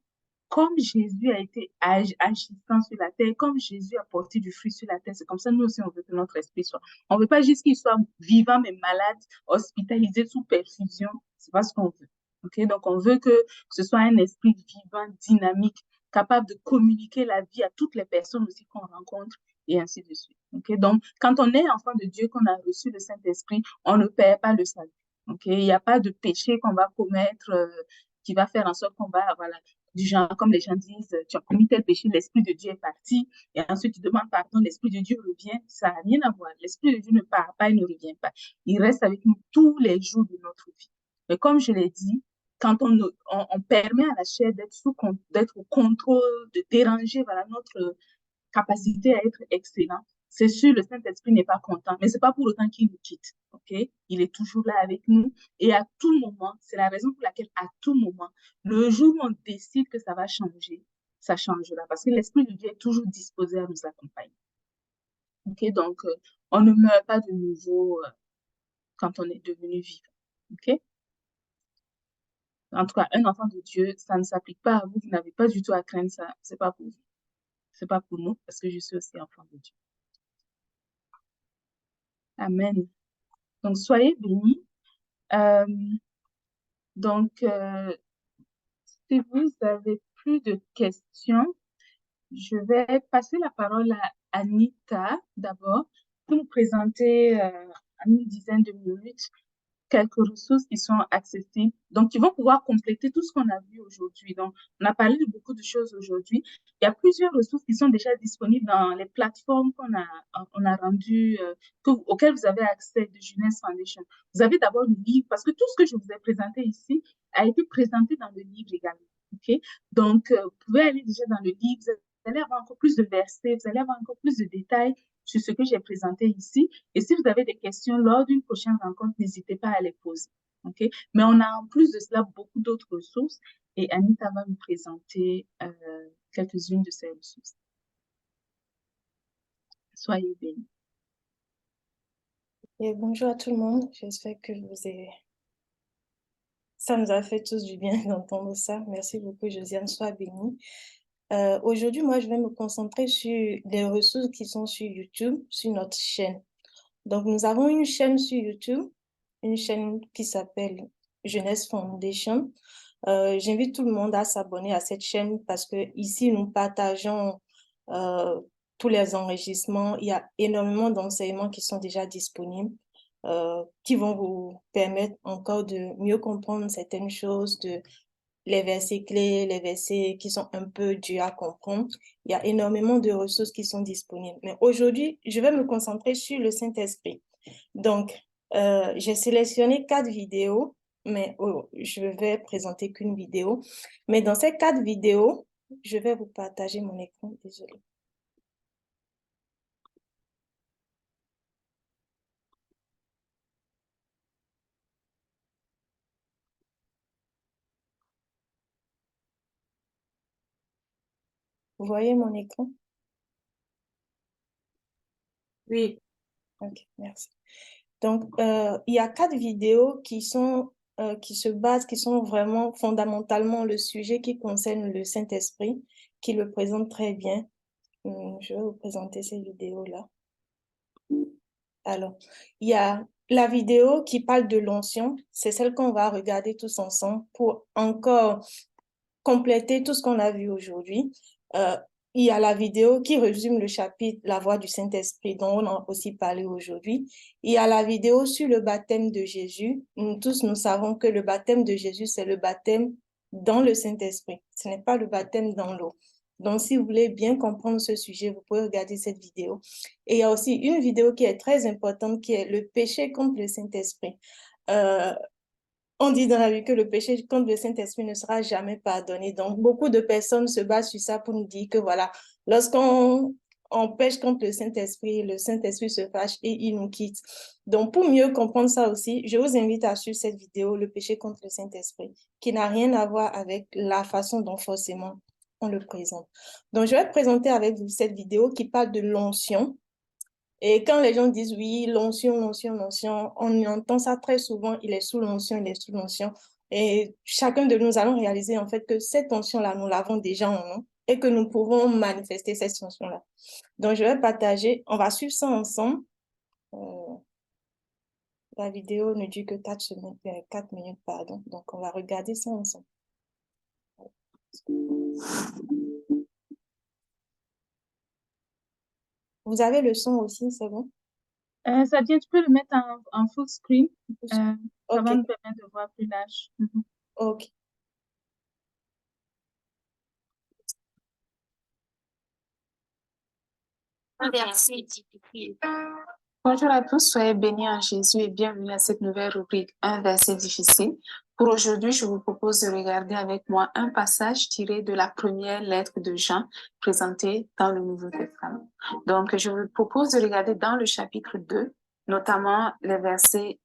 comme Jésus a été agissant sur la terre, comme Jésus a porté du fruit sur la terre. C'est comme ça, nous aussi, on veut que notre esprit soit. On ne veut pas juste qu'il soit vivant, mais malade, hospitalisé sous perfusion. C'est pas ce qu'on veut. OK? Donc, on veut que ce soit un esprit vivant, dynamique, capable de communiquer la vie à toutes les personnes aussi qu'on rencontre et ainsi de suite. OK? Donc, quand on est enfant de Dieu, qu'on a reçu le Saint-Esprit, on ne perd pas le salut. OK? Il n'y a pas de péché qu'on va commettre qui va faire en sorte qu'on va, voilà, du genre, comme les gens disent, tu as commis tel péché, l'Esprit de Dieu est parti, et ensuite tu demandes pardon, l'Esprit de Dieu revient, ça n'a rien à voir. L'Esprit de Dieu ne part pas, il ne revient pas. Il reste avec nous tous les jours de notre vie. Mais comme je l'ai dit, quand on permet à la chair d'être au contrôle, de déranger, voilà, notre capacité à être excellent, c'est sûr, le Saint-Esprit n'est pas content, mais c'est pas pour autant qu'il nous quitte, ok? Il est toujours là avec nous et à tout moment, c'est la raison pour laquelle à tout moment, le jour où on décide que ça va changer, ça changera parce que l'Esprit de Dieu est toujours disposé à nous accompagner. Ok? Donc, on ne meurt pas de nouveau quand on est devenu vivant, ok? En tout cas, un enfant de Dieu, ça ne s'applique pas à vous, vous n'avez pas du tout à craindre ça, c'est pas pour vous, c'est pas pour nous parce que je suis aussi enfant de Dieu. Amen. Donc, soyez bénis. Donc, si vous avez plus de questions, Je vais passer la parole à Anita d'abord pour nous présenter en une dizaine de minutes quelques ressources qui sont accessibles, donc qui vont pouvoir compléter tout ce qu'on a vu aujourd'hui. Donc, on a parlé de beaucoup de choses aujourd'hui. Il y a plusieurs ressources qui sont déjà disponibles dans les plateformes on a rendues, auxquelles vous avez accès de Jeunesse Foundation. Vous avez d'abord le livre, parce que tout ce que je vous ai présenté ici a été présenté dans le livre également. OK? Donc, vous pouvez aller déjà dans le livre, vous allez avoir encore plus de versets, vous allez avoir encore plus de détails sur ce que j'ai présenté ici. Et si vous avez des questions lors d'une prochaine rencontre, n'hésitez pas à les poser. OK? Mais on a en plus de cela beaucoup d'autres ressources et Anita va nous présenter quelques-unes de ces ressources. Soyez bénis. Et bonjour à tout le monde, j'espère que ça nous a fait tous du bien d'entendre ça. Merci beaucoup, Josiane, sois bénie. Aujourd'hui, moi, je vais me concentrer sur les ressources qui sont sur YouTube, sur notre chaîne. Donc, nous avons une chaîne sur YouTube, une chaîne qui s'appelle Jeunesse Foundation. J'invite tout le monde à s'abonner à cette chaîne parce que ici, nous partageons tous les enregistrements. Il y a énormément d'enseignements qui sont déjà disponibles, qui vont vous permettre encore de mieux comprendre certaines choses, les versets clés, les versets qui sont un peu durs à comprendre. Il y a énormément de ressources qui sont disponibles. Mais aujourd'hui, je vais me concentrer sur le Saint-Esprit. Donc, j'ai sélectionné 4 vidéos, mais je vais présenter qu'une vidéo. Mais dans ces 4 vidéos, je vais vous partager mon écran. Désolée. Vous voyez mon écran? Oui. Ok, merci. Donc, il y a 4 vidéos qui se basent, qui sont vraiment fondamentalement le sujet qui concerne le Saint-Esprit, qui le présente très bien. Je vais vous présenter ces vidéos-là. Alors, il y a la vidéo qui parle de l'onction, c'est celle qu'on va regarder tous ensemble pour encore compléter tout ce qu'on a vu aujourd'hui. Il y a la vidéo qui résume le chapitre La voix du Saint-Esprit dont on a aussi parlé aujourd'hui. Il y a la vidéo sur le baptême de Jésus. Nous tous, nous savons que le baptême de Jésus, c'est le baptême dans le Saint-Esprit. Ce n'est pas le baptême dans l'eau. Donc, si vous voulez bien comprendre ce sujet, vous pouvez regarder cette vidéo. Et il y a aussi une vidéo qui est très importante, qui est le péché contre le Saint-Esprit. On dit dans la vie que le péché contre le Saint-Esprit ne sera jamais pardonné. Donc, beaucoup de personnes se basent sur ça pour nous dire que voilà, lorsqu'on pêche contre le Saint-Esprit se fâche et il nous quitte. Donc, pour mieux comprendre ça aussi, je vous invite à suivre cette vidéo, le péché contre le Saint-Esprit, qui n'a rien à voir avec la façon dont forcément on le présente. Donc, je vais présenter avec vous cette vidéo qui parle de l'onction. Et quand les gens disent oui, l'onction, on entend ça très souvent, il est sous l'onction, il est sous l'onction. Et chacun de nous allons réaliser en fait que cette onction-là, nous l'avons déjà en nous et que nous pouvons manifester cette onction-là. Donc, je vais partager, on va suivre ça ensemble. La vidéo ne dure que 4 minutes, pardon. Donc, on va regarder ça ensemble. Vous avez le son aussi, c'est bon? Ça vient, tu peux le mettre en full screen. Ça Ok. va nous permettre de voir plus large. Ok. Un verset difficile. Bonjour à tous, soyez bénis en Jésus et bienvenue à cette nouvelle rubrique, un verset difficile. Pour aujourd'hui, je vous propose de regarder avec moi un passage tiré de la première lettre de Jean présentée dans le Nouveau Testament. Donc, je vous propose de regarder dans le chapitre 2, notamment les versets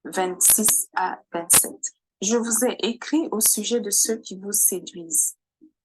26 à 27. Je vous ai écrit au sujet de ceux qui vous séduisent.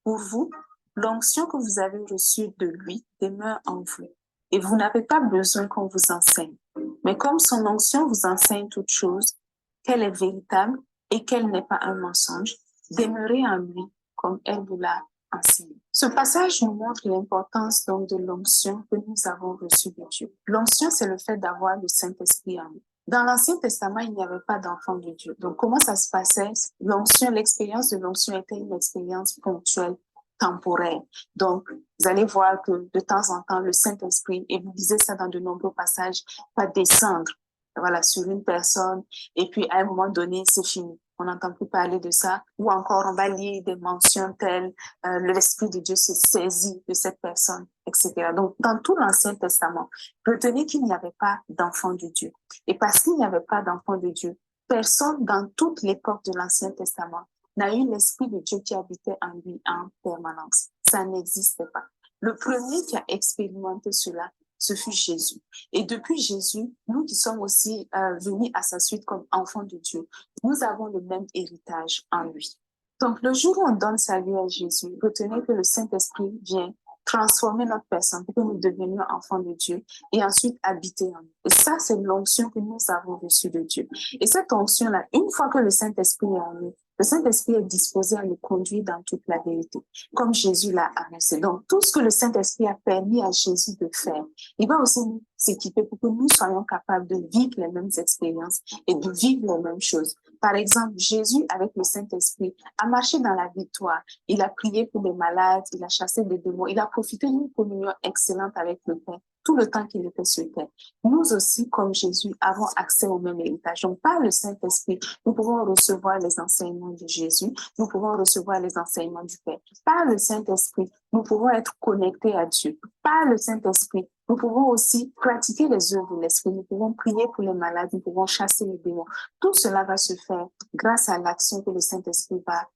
Pour vous, l'onction que vous avez reçue de lui demeure en vous, et vous n'avez pas besoin qu'on vous enseigne. Mais comme son onction vous enseigne toute chose, qu'elle est véritable et qu'elle n'est pas un mensonge, demeurez en lui comme elle vous l'a enseigné. Ce passage nous montre l'importance donc de l'onction que nous avons reçue de Dieu. L'onction, c'est le fait d'avoir le Saint-Esprit en nous. Dans l'Ancien Testament, il n'y avait pas d'enfant de Dieu. Donc, comment ça se passait? L'onction, l'expérience de l'onction était une expérience ponctuelle temporaire. Donc, vous allez voir que de temps en temps, le Saint-Esprit, et vous lisez ça dans de nombreux passages, va descendre, voilà, sur une personne, et puis à un moment donné, c'est fini. On n'entend plus parler de ça. Ou encore, on va lire des mentions telles, l'Esprit de Dieu se saisit de cette personne, etc. Donc, dans tout l'Ancien Testament, retenez qu'il n'y avait pas d'enfant de Dieu. Et parce qu'il n'y avait pas d'enfant de Dieu, personne dans toute l'époque de l'Ancien Testament n'a eu l'Esprit de Dieu qui habitait en lui en permanence. Ça n'existait pas. Le premier qui a expérimenté cela, ce fut Jésus. Et depuis Jésus, nous qui sommes aussi venus à sa suite comme enfants de Dieu, nous avons le même héritage en lui. Donc, le jour où on donne sa vie à Jésus, retenez que le Saint-Esprit vient transformer notre personne pour que nous devenions enfants de Dieu et ensuite habiter en nous. Et ça, c'est l'onction que nous avons reçue de Dieu. Et cette onction-là, une fois que le Saint-Esprit est en nous, le Saint-Esprit est disposé à nous conduire dans toute la vérité, comme Jésus l'a annoncé. Donc, tout ce que le Saint-Esprit a permis à Jésus de faire, il va aussi nous s'équiper pour que nous soyons capables de vivre les mêmes expériences et de vivre les mêmes choses. Par exemple, Jésus, avec le Saint-Esprit, a marché dans la victoire. Il a prié pour les malades, il a chassé des démons, il a profité d'une communion excellente avec le Père tout le temps qu'il était sur terre. Nous aussi, comme Jésus, avons accès au même héritage. Donc, par le Saint-Esprit, nous pouvons recevoir les enseignements de Jésus, nous pouvons recevoir les enseignements du Père. Par le Saint-Esprit, nous pouvons être connectés à Dieu. Par le Saint-Esprit, nous pouvons aussi pratiquer les œuvres de l'Esprit. Nous pouvons prier pour les malades, nous pouvons chasser les démons. Tout cela va se faire grâce à l'action que le Saint-Esprit va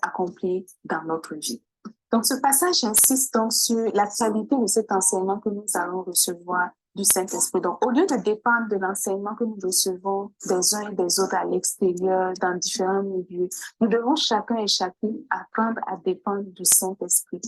accomplir dans notre vie. Donc, ce passage insiste donc sur la qualité de cet enseignement que nous allons recevoir du Saint-Esprit. Donc, au lieu de dépendre de l'enseignement que nous recevons des uns et des autres à l'extérieur, dans différents milieux, nous devons chacun et chacune apprendre à dépendre du Saint-Esprit.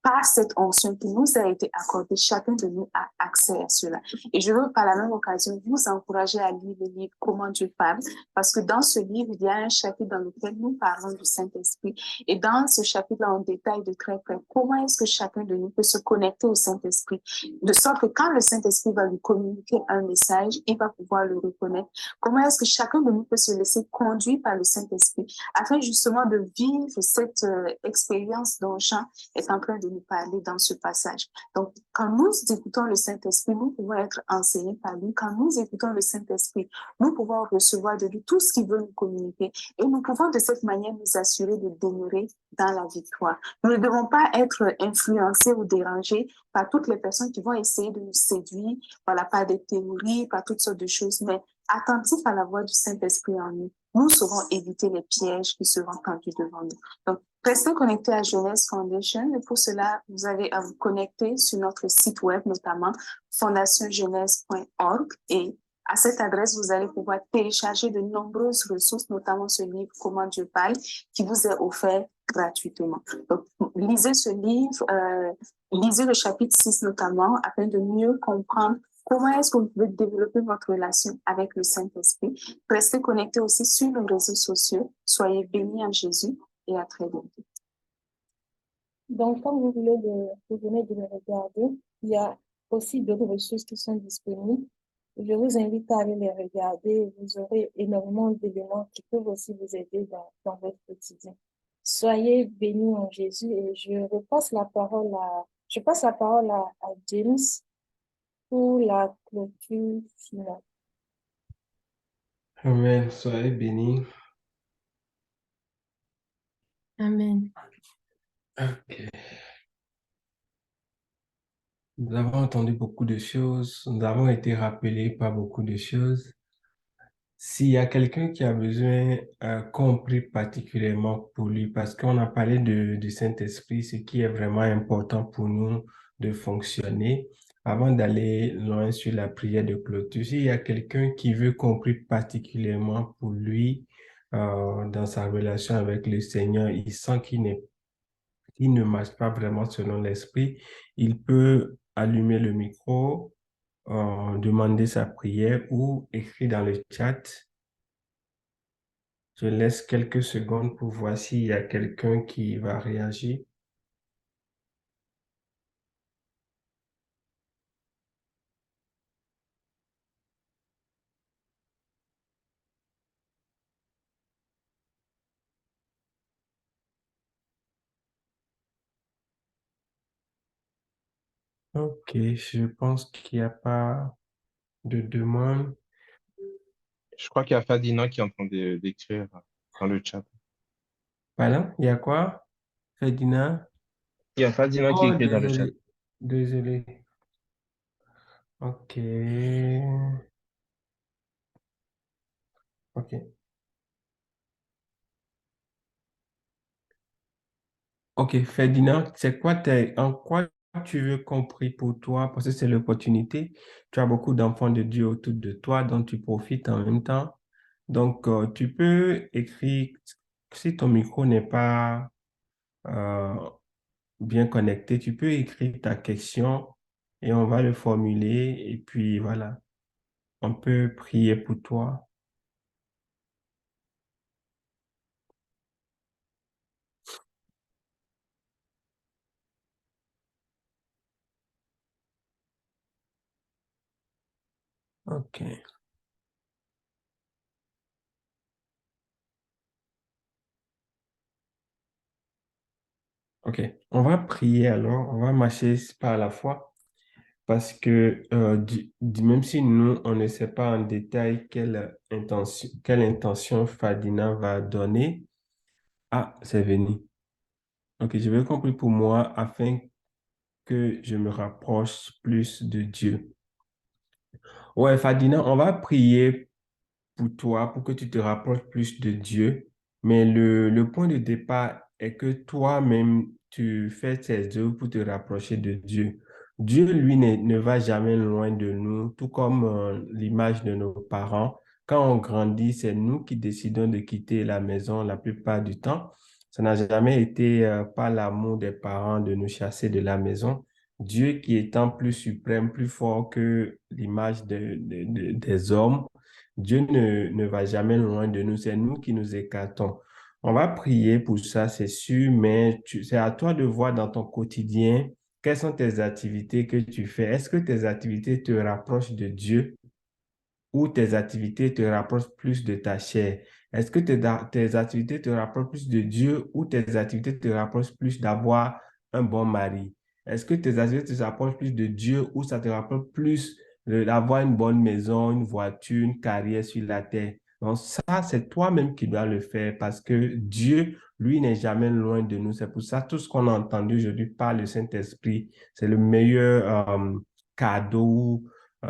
Par cette onction qui nous a été accordée, chacun de nous a accès à cela. Et je veux par la même occasion vous encourager à lire le livre Comment Dieu parle, parce que dans ce livre, il y a un chapitre dans lequel nous parlons du Saint-Esprit. Et dans ce chapitre-là, on détaille de très près comment est-ce que chacun de nous peut se connecter au Saint-Esprit, de sorte que quand le Saint-Esprit va lui communiquer un message, il va pouvoir le reconnaître. Comment est-ce que chacun de nous peut se laisser conduire par le Saint-Esprit afin justement de vivre cette expérience dont Jean est en train de nous parler dans ce passage. Donc, quand nous écoutons le Saint-Esprit, nous pouvons être enseignés par lui. Quand nous écoutons le Saint-Esprit, nous pouvons recevoir de lui tout ce qu'il veut nous communiquer. Et nous pouvons de cette manière nous assurer de demeurer dans la victoire. Nous ne devons pas être influencés ou dérangés par toutes les personnes qui vont essayer de nous séduire, voilà, par des théories, par toutes sortes de choses, mais attentifs à la voix du Saint-Esprit en nous, nous saurons éviter les pièges qui seront tendus devant nous. Donc, restez connectés à Jeunesse Foundation et pour cela, vous avez à vous connecter sur notre site web, notamment fondationjeunesse.org et à cette adresse, vous allez pouvoir télécharger de nombreuses ressources, notamment ce livre Comment Dieu parle, qui vous est offert gratuitement. Donc, lisez ce livre, lisez le chapitre 6 notamment, afin de mieux comprendre comment est-ce que vous pouvez développer votre relation avec le Saint-Esprit. Restez connectés aussi sur nos réseaux sociaux. Soyez bénis en Jésus et à très bientôt. Donc, comme vous venez de le regarder, il y a aussi d'autres ressources qui sont disponibles. Je vous invite à aller les regarder. Vous aurez énormément d'éléments qui peuvent aussi vous aider dans votre quotidien. Soyez bénis en Jésus et je passe la parole à James pour la clôture finale. Amen. Soyez bénis. Amen. Ok. Nous avons entendu beaucoup de choses. Nous avons été rappelés par beaucoup de choses. S'il y a quelqu'un qui a besoin compris particulièrement pour lui, parce qu'on a parlé du Saint-Esprit, ce qui est vraiment important pour nous de fonctionner, avant d'aller loin sur la prière de clôture, s'il y a quelqu'un qui veut compris particulièrement pour lui dans sa relation avec le Seigneur, il sent qu'il ne marche pas vraiment selon l'Esprit, il peut allumer le micro, demander sa prière ou écrire dans le chat. Je laisse quelques secondes pour voir s'il y a quelqu'un qui va réagir. Ok, je pense qu'il n'y a pas de demande. Je crois qu'il y a Ferdinand qui est en train d'écrire dans le chat. Voilà, il y a quoi? Ferdinand? Il y a Ferdinand qui Oh, écrit dans le chat. désolé. Désolé. Ok. Ok. Ok, Ferdinand, c'est quoi en quoi tu veux compris pour toi? Parce que c'est l'opportunité. Tu as beaucoup d'enfants de Dieu autour de toi, dont tu profites en même temps. Donc, tu peux écrire, si ton micro n'est pas euh, bien connecté, tu peux écrire ta question et on va le formuler. Et puis voilà, on peut prier pour toi. Ok. Ok. On va prier alors. On va marcher par la foi. Parce que même si nous, on ne sait pas en détail quelle intention Ferdinand va donner, ah, c'est venu. Ok, je vais compris pour moi afin que je me rapproche plus de Dieu. Ouais, Ferdinand, on va prier pour toi, pour que tu te rapproches plus de Dieu. Mais le point de départ est que toi-même, tu fais tes œuvres pour te rapprocher de Dieu. Dieu, lui, ne va jamais loin de nous, tout comme l'image de nos parents. Quand on grandit, c'est nous qui décidons de quitter la maison la plupart du temps. Ça n'a jamais été par l'amour des parents de nous chasser de la maison. Dieu qui étant plus suprême, plus fort que l'image des hommes, Dieu ne va jamais loin de nous, c'est nous qui nous écartons. On va prier pour ça, c'est sûr, mais c'est à toi de voir dans ton quotidien quelles sont tes activités que tu fais. Est-ce que tes activités te rapprochent de Dieu ou tes activités te rapprochent plus de ta chair? Est-ce que tes activités te rapprochent plus de Dieu ou tes activités te rapprochent plus d'avoir un bon mari? Est-ce que tes activités te rapprochent plus de Dieu ou ça te rapproche plus d'avoir une bonne maison, une voiture, une carrière sur la terre? Donc ça, c'est toi-même qui dois le faire parce que Dieu, lui, n'est jamais loin de nous. C'est pour ça, tout ce qu'on a entendu aujourd'hui par le Saint-Esprit, c'est le meilleur cadeau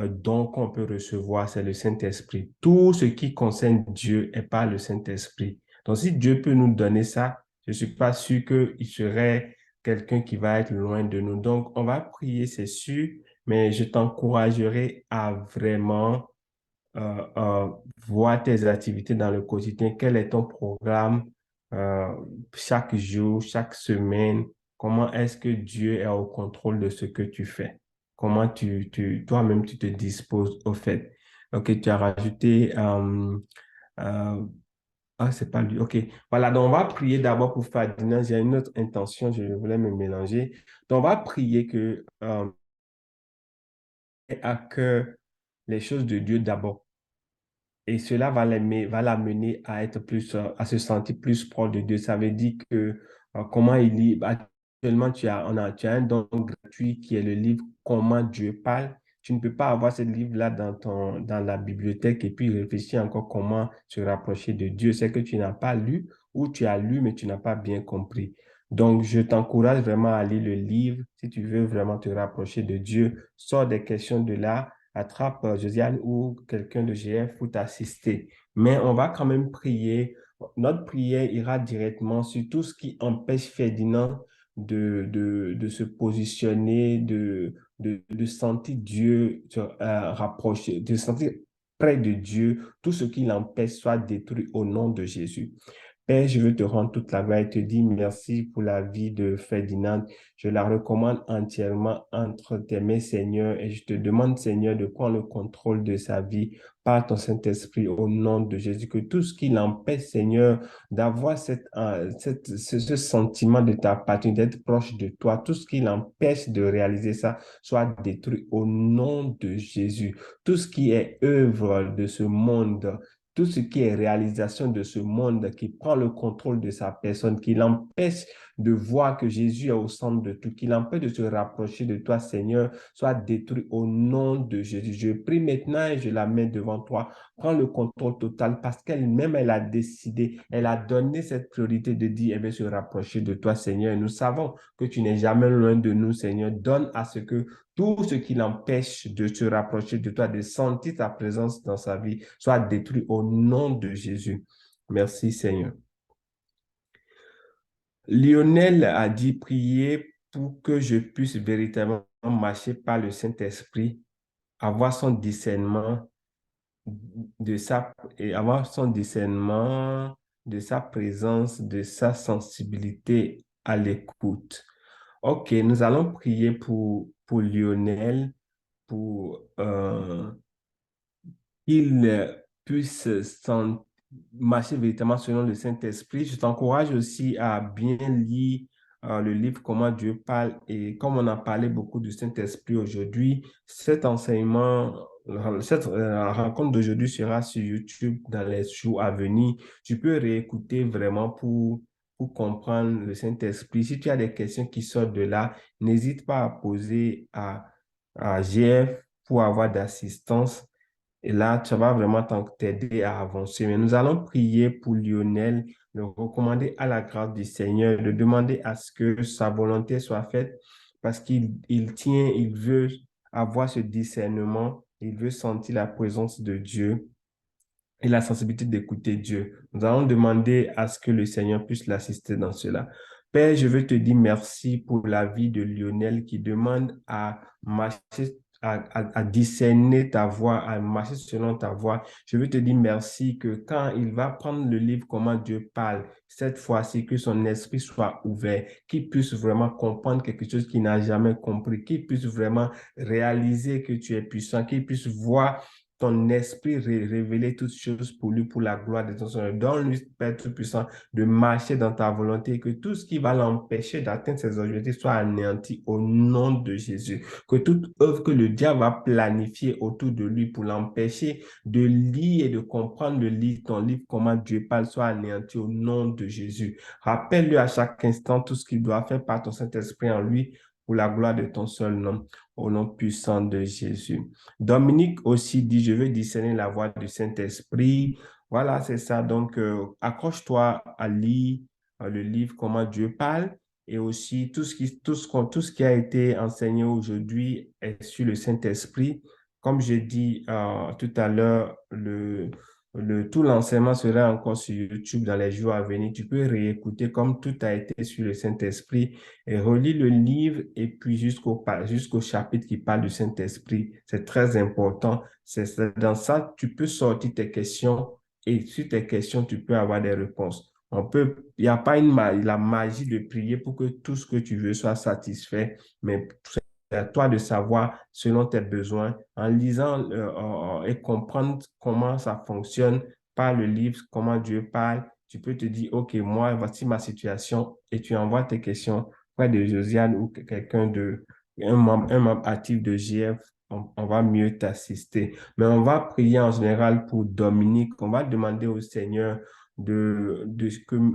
don qu'on peut recevoir, c'est le Saint-Esprit. Tout ce qui concerne Dieu est par le Saint-Esprit. Donc, si Dieu peut nous donner ça, je ne suis pas sûr qu'il serait quelqu'un qui va être loin de nous. Donc, on va prier, c'est sûr, mais je t'encouragerai à vraiment euh, voir tes activités dans le quotidien. Quel est ton programme euh, chaque jour, chaque semaine? Comment est-ce que Dieu est au contrôle de ce que tu fais? Comment toi-même, tu te disposes au fait? Ok, tu as rajouté... euh, ah, c'est pas lui. Ok, voilà. Donc, on va prier d'abord pour Ferdinand. J'ai une autre intention, je voulais me mélanger. Donc, on va prier que à cœur les choses de Dieu d'abord. Et cela va l'amener à être plus, à se sentir plus proche de Dieu. Ça veut dire que comment il lit, actuellement tu as un don gratuit qui est le livre Comment Dieu parle. Tu ne peux pas avoir ce livre-là dans la bibliothèque et puis réfléchir encore comment se rapprocher de Dieu. C'est que tu n'as pas lu ou tu as lu mais tu n'as pas bien compris. Donc, je t'encourage vraiment à lire le livre si tu veux vraiment te rapprocher de Dieu. Sors des questions de là, attrape Josiane ou quelqu'un de GF pour t'assister. Mais on va quand même prier. Notre prière ira directement sur tout ce qui empêche Ferdinand de se positionner, de sentir Dieu rapprocher, de sentir près de Dieu. Tout ce qui l'empêche soit détruit au nom de Jésus. Père, je veux te rendre toute la gloire et te dire merci pour la vie de Ferdinand. Je la recommande entièrement entre tes mains, Seigneur, et je te demande, Seigneur, de prendre le contrôle de sa vie par ton Saint-Esprit au nom de Jésus. Que tout ce qui l'empêche, Seigneur, d'avoir ce sentiment de t'appartenir, d'être proche de toi, tout ce qui l'empêche de réaliser ça, soit détruit au nom de Jésus. Tout ce qui est œuvre de ce monde, tout ce qui est réalisation de ce monde qui prend le contrôle de sa personne, qui l'empêche de voir que Jésus est au centre de tout, qui l'empêche de se rapprocher de toi, Seigneur, soit détruit au nom de Jésus. Je prie maintenant et je la mets devant toi. Prends le contrôle total parce qu'elle-même, elle a décidé, elle a donné cette priorité de dire, elle veut se rapprocher de toi, Seigneur. Et nous savons que tu n'es jamais loin de nous, Seigneur. Donne à ce que tout ce qui l'empêche de se rapprocher de toi, de sentir ta présence dans sa vie, soit détruit au nom de Jésus. Merci, Seigneur. Lionel a dit prier pour que je puisse véritablement marcher par le Saint-Esprit, avoir son discernement et avoir son discernement de sa présence, de sa sensibilité à l'écoute. Ok, nous allons prier pour Lionel, pour qu'il puisse marcher véritablement selon le Saint-Esprit. Je t'encourage aussi à bien lire le livre Comment Dieu parle. Et comme on a parlé beaucoup du Saint-Esprit aujourd'hui, cet enseignement, cette rencontre d'aujourd'hui sera sur YouTube dans les jours à venir. Tu peux réécouter vraiment pour comprendre le Saint-Esprit. Si tu as des questions qui sortent de là, n'hésite pas à poser à GF pour avoir d'assistance. Et là, ça va vraiment t'aider à avancer. Mais nous allons prier pour Lionel, le recommander à la grâce du Seigneur, de demander à ce que sa volonté soit faite parce il veut avoir ce discernement, il veut sentir la présence de Dieu et la sensibilité d'écouter Dieu. Nous allons demander à ce que le Seigneur puisse l'assister dans cela. Père, je veux te dire merci pour la vie de Lionel qui demande à marcher, à discerner ta voix, à marcher selon ta voix. Je veux te dire merci que quand il va prendre le livre Comment Dieu parle, cette fois-ci, que son esprit soit ouvert, qu'il puisse vraiment comprendre quelque chose qu'il n'a jamais compris, qu'il puisse vraiment réaliser que tu es puissant, qu'il puisse voir ton esprit révéler toutes choses pour lui, pour la gloire de ton Seigneur. Donne-lui, Père Tout-Puissant, de marcher dans ta volonté, que tout ce qui va l'empêcher d'atteindre ses objectifs soit anéanti au nom de Jésus. Que toute œuvre que le diable va planifier autour de lui pour l'empêcher de lire et de comprendre ton livre, Comment Dieu parle, soit anéanti au nom de Jésus. Rappelle-lui à chaque instant tout ce qu'il doit faire par ton Saint-Esprit en lui pour la gloire de ton seul nom, au nom puissant de Jésus. Dominique aussi dit, je veux discerner la voix du Saint-Esprit. Voilà, c'est ça. Donc, accroche-toi à lire le livre Comment Dieu parle et aussi tout ce qui a été enseigné aujourd'hui est sur le Saint-Esprit. Comme j'ai dit tout à l'heure, tout l'enseignement sera encore sur YouTube dans les jours à venir. Tu peux réécouter comme tout a été sur le Saint-Esprit et relis le livre et puis jusqu'au chapitre qui parle du Saint-Esprit. C'est très important. C'est dans ça, tu peux sortir tes questions et sur tes questions, tu peux avoir des réponses. Il n'y a pas la magie de prier pour que tout ce que tu veux soit satisfait, mais c'est à toi de savoir selon tes besoins en lisant et comprendre comment ça fonctionne par le livre, comment Dieu parle. Tu peux te dire, OK, moi, voici ma situation et tu envoies tes questions près de Josiane ou un membre actif de GF, on va mieux t'assister. Mais on va prier en général pour Dominique. On va demander au Seigneur que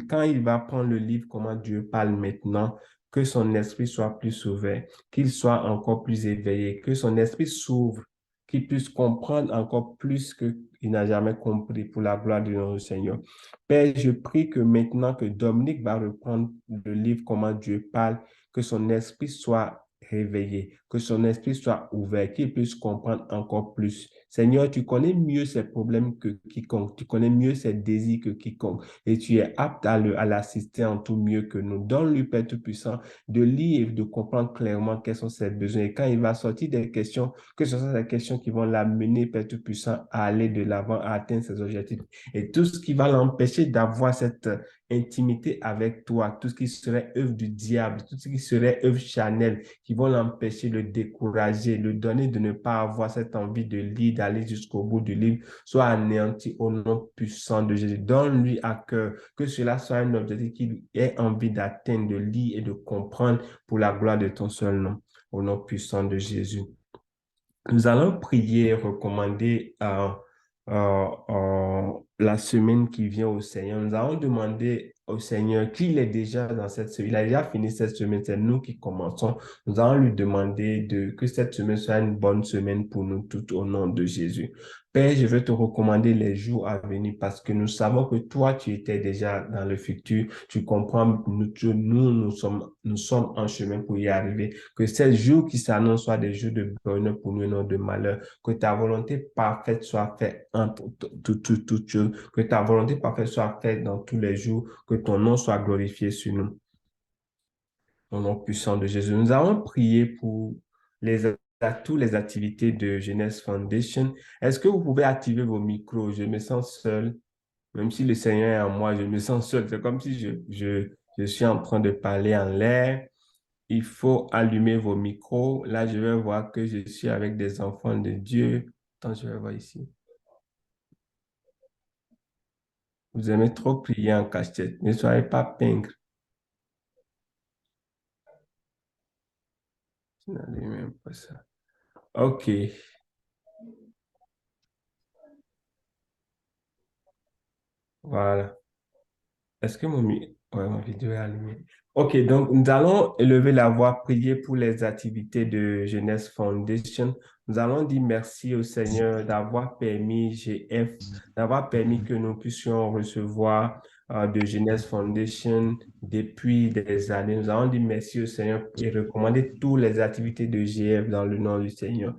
quand il va prendre le livre, Comment Dieu parle maintenant, que son esprit soit plus ouvert, qu'il soit encore plus éveillé, que son esprit s'ouvre, qu'il puisse comprendre encore plus qu'il n'a jamais compris pour la gloire de notre Seigneur. Père, je prie que maintenant que Dominique va reprendre le livre Comment Dieu parle, que son esprit soit réveillé, que son esprit soit ouvert, qu'il puisse comprendre encore plus. Seigneur, tu connais mieux ses problèmes que quiconque, tu connais mieux ses désirs que quiconque, et tu es apte à l'assister en tout mieux que nous. Donne-lui, Père Tout-Puissant, de lire et de comprendre clairement quels sont ses besoins. Et quand il va sortir des questions, que ce soit des questions qui vont l'amener, Père Tout-Puissant, à aller de l'avant, à atteindre ses objectifs. Et tout ce qui va l'empêcher d'avoir cette intimité avec toi, tout ce qui serait œuvre du diable, tout ce qui serait œuvre charnelle, qui vont l'empêcher, le décourager, le donner de ne pas avoir cette envie de lire, d'aller jusqu'au bout du livre, soit anéanti au nom puissant de Jésus. Donne-lui à cœur que cela soit un objectif qu'il ait envie d'atteindre, de lire et de comprendre pour la gloire de ton seul nom, au nom puissant de Jésus. Nous allons prier, recommander la semaine qui vient au Seigneur. Nous allons demander au Seigneur qu'il est déjà dans cette semaine. Il a déjà fini cette semaine. C'est nous qui commençons. Nous allons lui demander que cette semaine soit une bonne semaine pour nous tous au nom de Jésus. Père, je veux te recommander les jours à venir parce que nous savons que toi, tu étais déjà dans le futur. Tu comprends, nous sommes en chemin pour y arriver. Que ces jours qui s'annoncent soient des jours de bonheur pour nous et non de malheur. Que ta volonté parfaite soit faite entre toutes choses. Que ta volonté parfaite soit faite dans tous les jours. Que ton nom soit glorifié sur nous. Au nom puissant de Jésus. Nous avons prié pour toutes les activités de Jeunesse Foundation. Est-ce que vous pouvez activer vos micros? Je me sens seul. Même si le Seigneur est en moi, je me sens seul. C'est comme si je suis en train de parler en l'air. Il faut allumer vos micros. Là, je vais voir que je suis avec des enfants de Dieu. Attends, je vais voir ici. Vous aimez trop prier en cachette. Ne soyez pas pingres. Je n'allume même pas ça. OK. Voilà. Est-ce que ma vidéo est allumée? OK, donc nous allons élever la voix, prier pour les activités de Jeunesse Foundation. Nous allons dire merci au Seigneur d'avoir permis GF, d'avoir permis que nous puissions recevoir de Jeunesse Foundation depuis des années. Nous allons dire merci au Seigneur et recommander toutes les activités de GF dans le nom du Seigneur.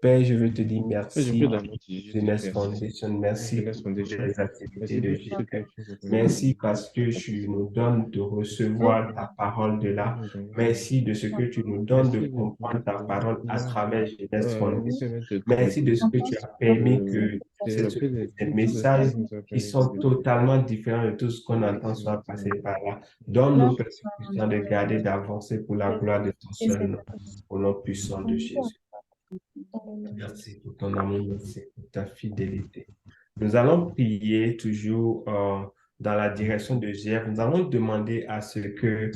Père, je veux te dire Je merci. veux d'abord te dire Jeunesse merci. Foundation, merci Jeunesse pour toutes Foundation, les activités merci de pour tout ce que GF. tu fais. Merci parce que tu nous donnes de recevoir ta parole de là. Merci de ce que tu nous donnes de Merci de comprendre ta parole à pouvoir travers Jeunesse nous Foundation. permettre de Merci de ce que tu as permis de que développer ces tous les choses messages que nous avons qui permis de sont développer. totalement différents de tout ce qu'on entend soient passés par là. Donne-nous, Père puissant, de garder, d'avancer pour la gloire de ton seul nom, au nom puissant de Jésus. Merci pour ton amour, merci pour ta fidélité. Nous allons prier toujours dans la direction de GF. Nous allons demander à ce que,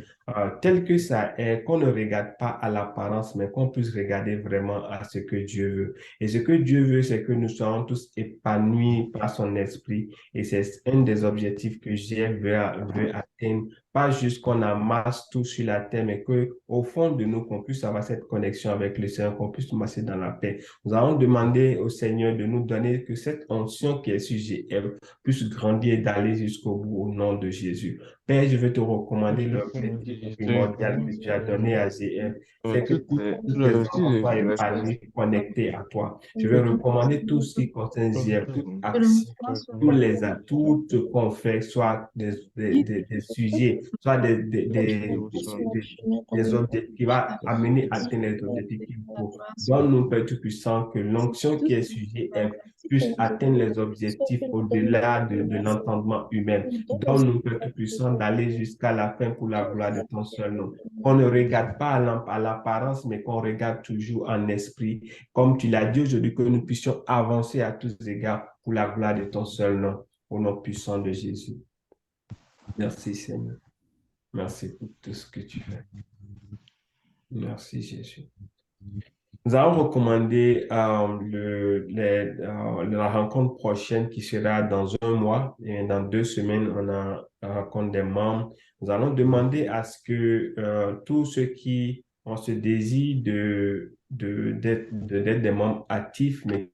tel que ça est, qu'on ne regarde pas à l'apparence, mais qu'on puisse regarder vraiment à ce que Dieu veut. Et ce que Dieu veut, c'est que nous soyons tous épanouis par son esprit. Et c'est un des objectifs que GF veut atteindre. Pas juste qu'on amasse tout sur la terre, mais qu'au fond de nous, qu'on puisse avoir cette connexion avec le Seigneur, qu'on puisse marcher dans la paix. Nous allons demander au Seigneur de nous donner que cette onction qui est sur GF puisse grandir et d'aller jusqu'au bout au nom de Jésus. Père, je veux te recommander l'objectif primordial que tu as donné à GF. C'est que tous tes enfants soient épanouis, connectés à toi. Je veux recommander tout ce qui concerne GF, toute action, tout ce qu'on fait, soit des sujets, soit des objectifs qui va amener à atteindre les objectifs qu'il faut. Donne-nous, Père Tout-Puissant, que l'onction qui est sujet puisse atteindre les objectifs au-delà de l'entendement humain. Donne-nous, Père Tout-Puissant, d'aller jusqu'à la fin pour la gloire de ton seul nom. Qu'on ne regarde pas à l'apparence, mais qu'on regarde toujours en esprit. Comme tu l'as dit aujourd'hui, que nous puissions avancer à tous égards pour la gloire de ton seul nom, au nom puissant de Jésus. Merci, Seigneur. Merci pour tout ce que tu fais. Merci, Jésus. Nous allons recommander la rencontre prochaine qui sera dans un mois et dans 2 semaines, on a la rencontre des membres. Nous allons demander à ce que tous ceux qui ont ce désir d'être des membres actifs, mais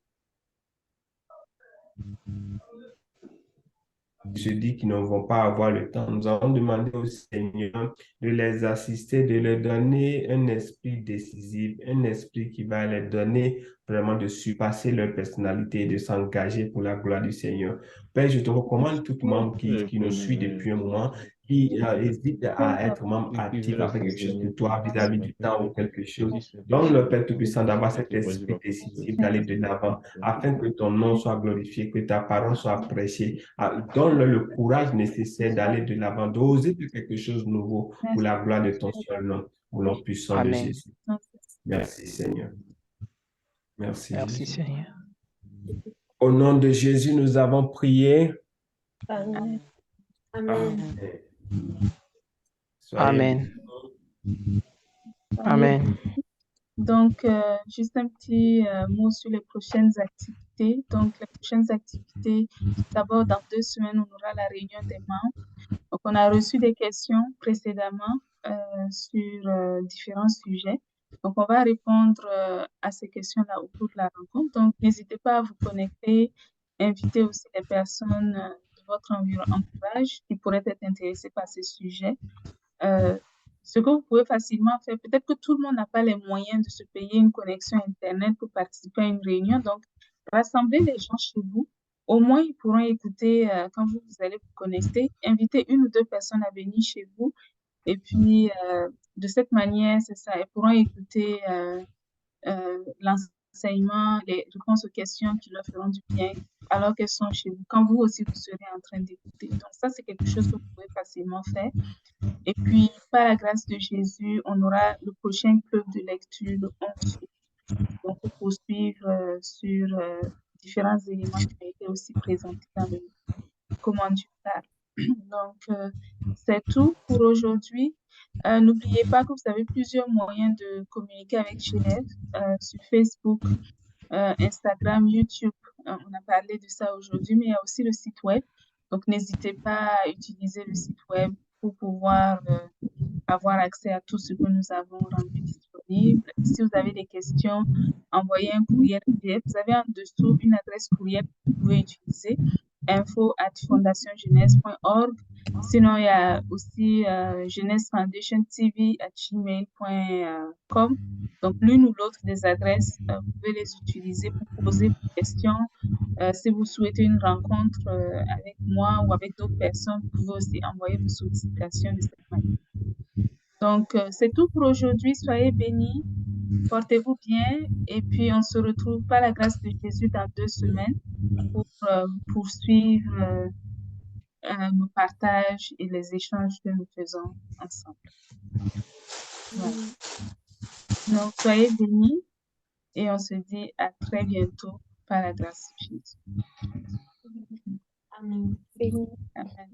je dis qu'ils ne vont pas avoir le temps. Nous allons demander au Seigneur de les assister, de leur donner un esprit décisif, un esprit qui va leur donner vraiment de surpasser leur personnalité et de s'engager pour la gloire du Seigneur. Père, je te recommande tout membre qui nous suit depuis un moment, qui hésite à être membre actif, à faire quelque chose pour toi vis-à-vis du temps ou quelque chose. Donne-le, Père Tout-Puissant, d'avoir cet esprit décisif, d'aller de l'avant, afin que ton nom soit glorifié, que ta parole soit prêchée. Donne-le le courage nécessaire d'aller de l'avant, d'oser faire quelque chose de nouveau pour la gloire de ton seul nom, au nom puissant de Jésus. Merci, Seigneur. Merci, Merci, Jésus. Seigneur. Au nom de Jésus, nous avons prié. Amen. Amen. Amen. Amen. Donc, juste un petit mot sur les prochaines activités. Donc, les prochaines activités, d'abord, dans 2 semaines, on aura la réunion des membres. Donc, on a reçu des questions précédemment sur différents sujets. Donc, on va répondre à ces questions-là au cours de la rencontre. Donc, n'hésitez pas à vous connecter, inviter aussi les personnes de votre entourage qui pourraient être intéressées par ces sujets. Ce que vous pouvez facilement faire, peut-être que tout le monde n'a pas les moyens de se payer une connexion Internet pour participer à une réunion. Donc, rassemblez les gens chez vous. Au moins, ils pourront écouter quand vous allez vous connecter. Invitez une ou deux personnes à venir chez vous. Et puis, de cette manière, c'est ça, elles pourront écouter l'enseignement, les réponses aux questions qui leur feront du bien alors qu'elles sont chez vous, quand vous aussi vous serez en train d'écouter. Donc, ça, c'est quelque chose que vous pouvez facilement faire. Et puis, par la grâce de Jésus, on aura le prochain club de lecture le 11 février. Donc, pour poursuivre sur différents éléments qui ont été aussi présentés dans le Comment Dieu parle. Donc, c'est tout pour aujourd'hui. N'oubliez pas que vous avez plusieurs moyens de communiquer avec Genève sur Facebook, Instagram, YouTube. On a parlé de ça aujourd'hui, mais il y a aussi le site web. Donc, n'hésitez pas à utiliser le site web pour pouvoir avoir accès à tout ce que nous avons rendu disponible. Si vous avez des questions, envoyez un courriel PDF. Vous avez en dessous une adresse courriel que vous pouvez utiliser, info@fondationjeunesse.org. Sinon, il y a aussi jeunesse-foundation-tv@gmail.com. Donc, l'une ou l'autre des adresses, vous pouvez les utiliser pour poser vos questions. Si vous souhaitez une rencontre avec moi ou avec d'autres personnes, vous pouvez aussi envoyer vos sollicitations de cette manière. Donc, c'est tout pour aujourd'hui. Soyez bénis, portez-vous bien et puis on se retrouve par la grâce de Jésus dans 2 semaines pour poursuivre nos partages et les échanges que nous faisons ensemble. Voilà. Donc, soyez bénis et on se dit à très bientôt par la grâce de Jésus. Amen. Amen.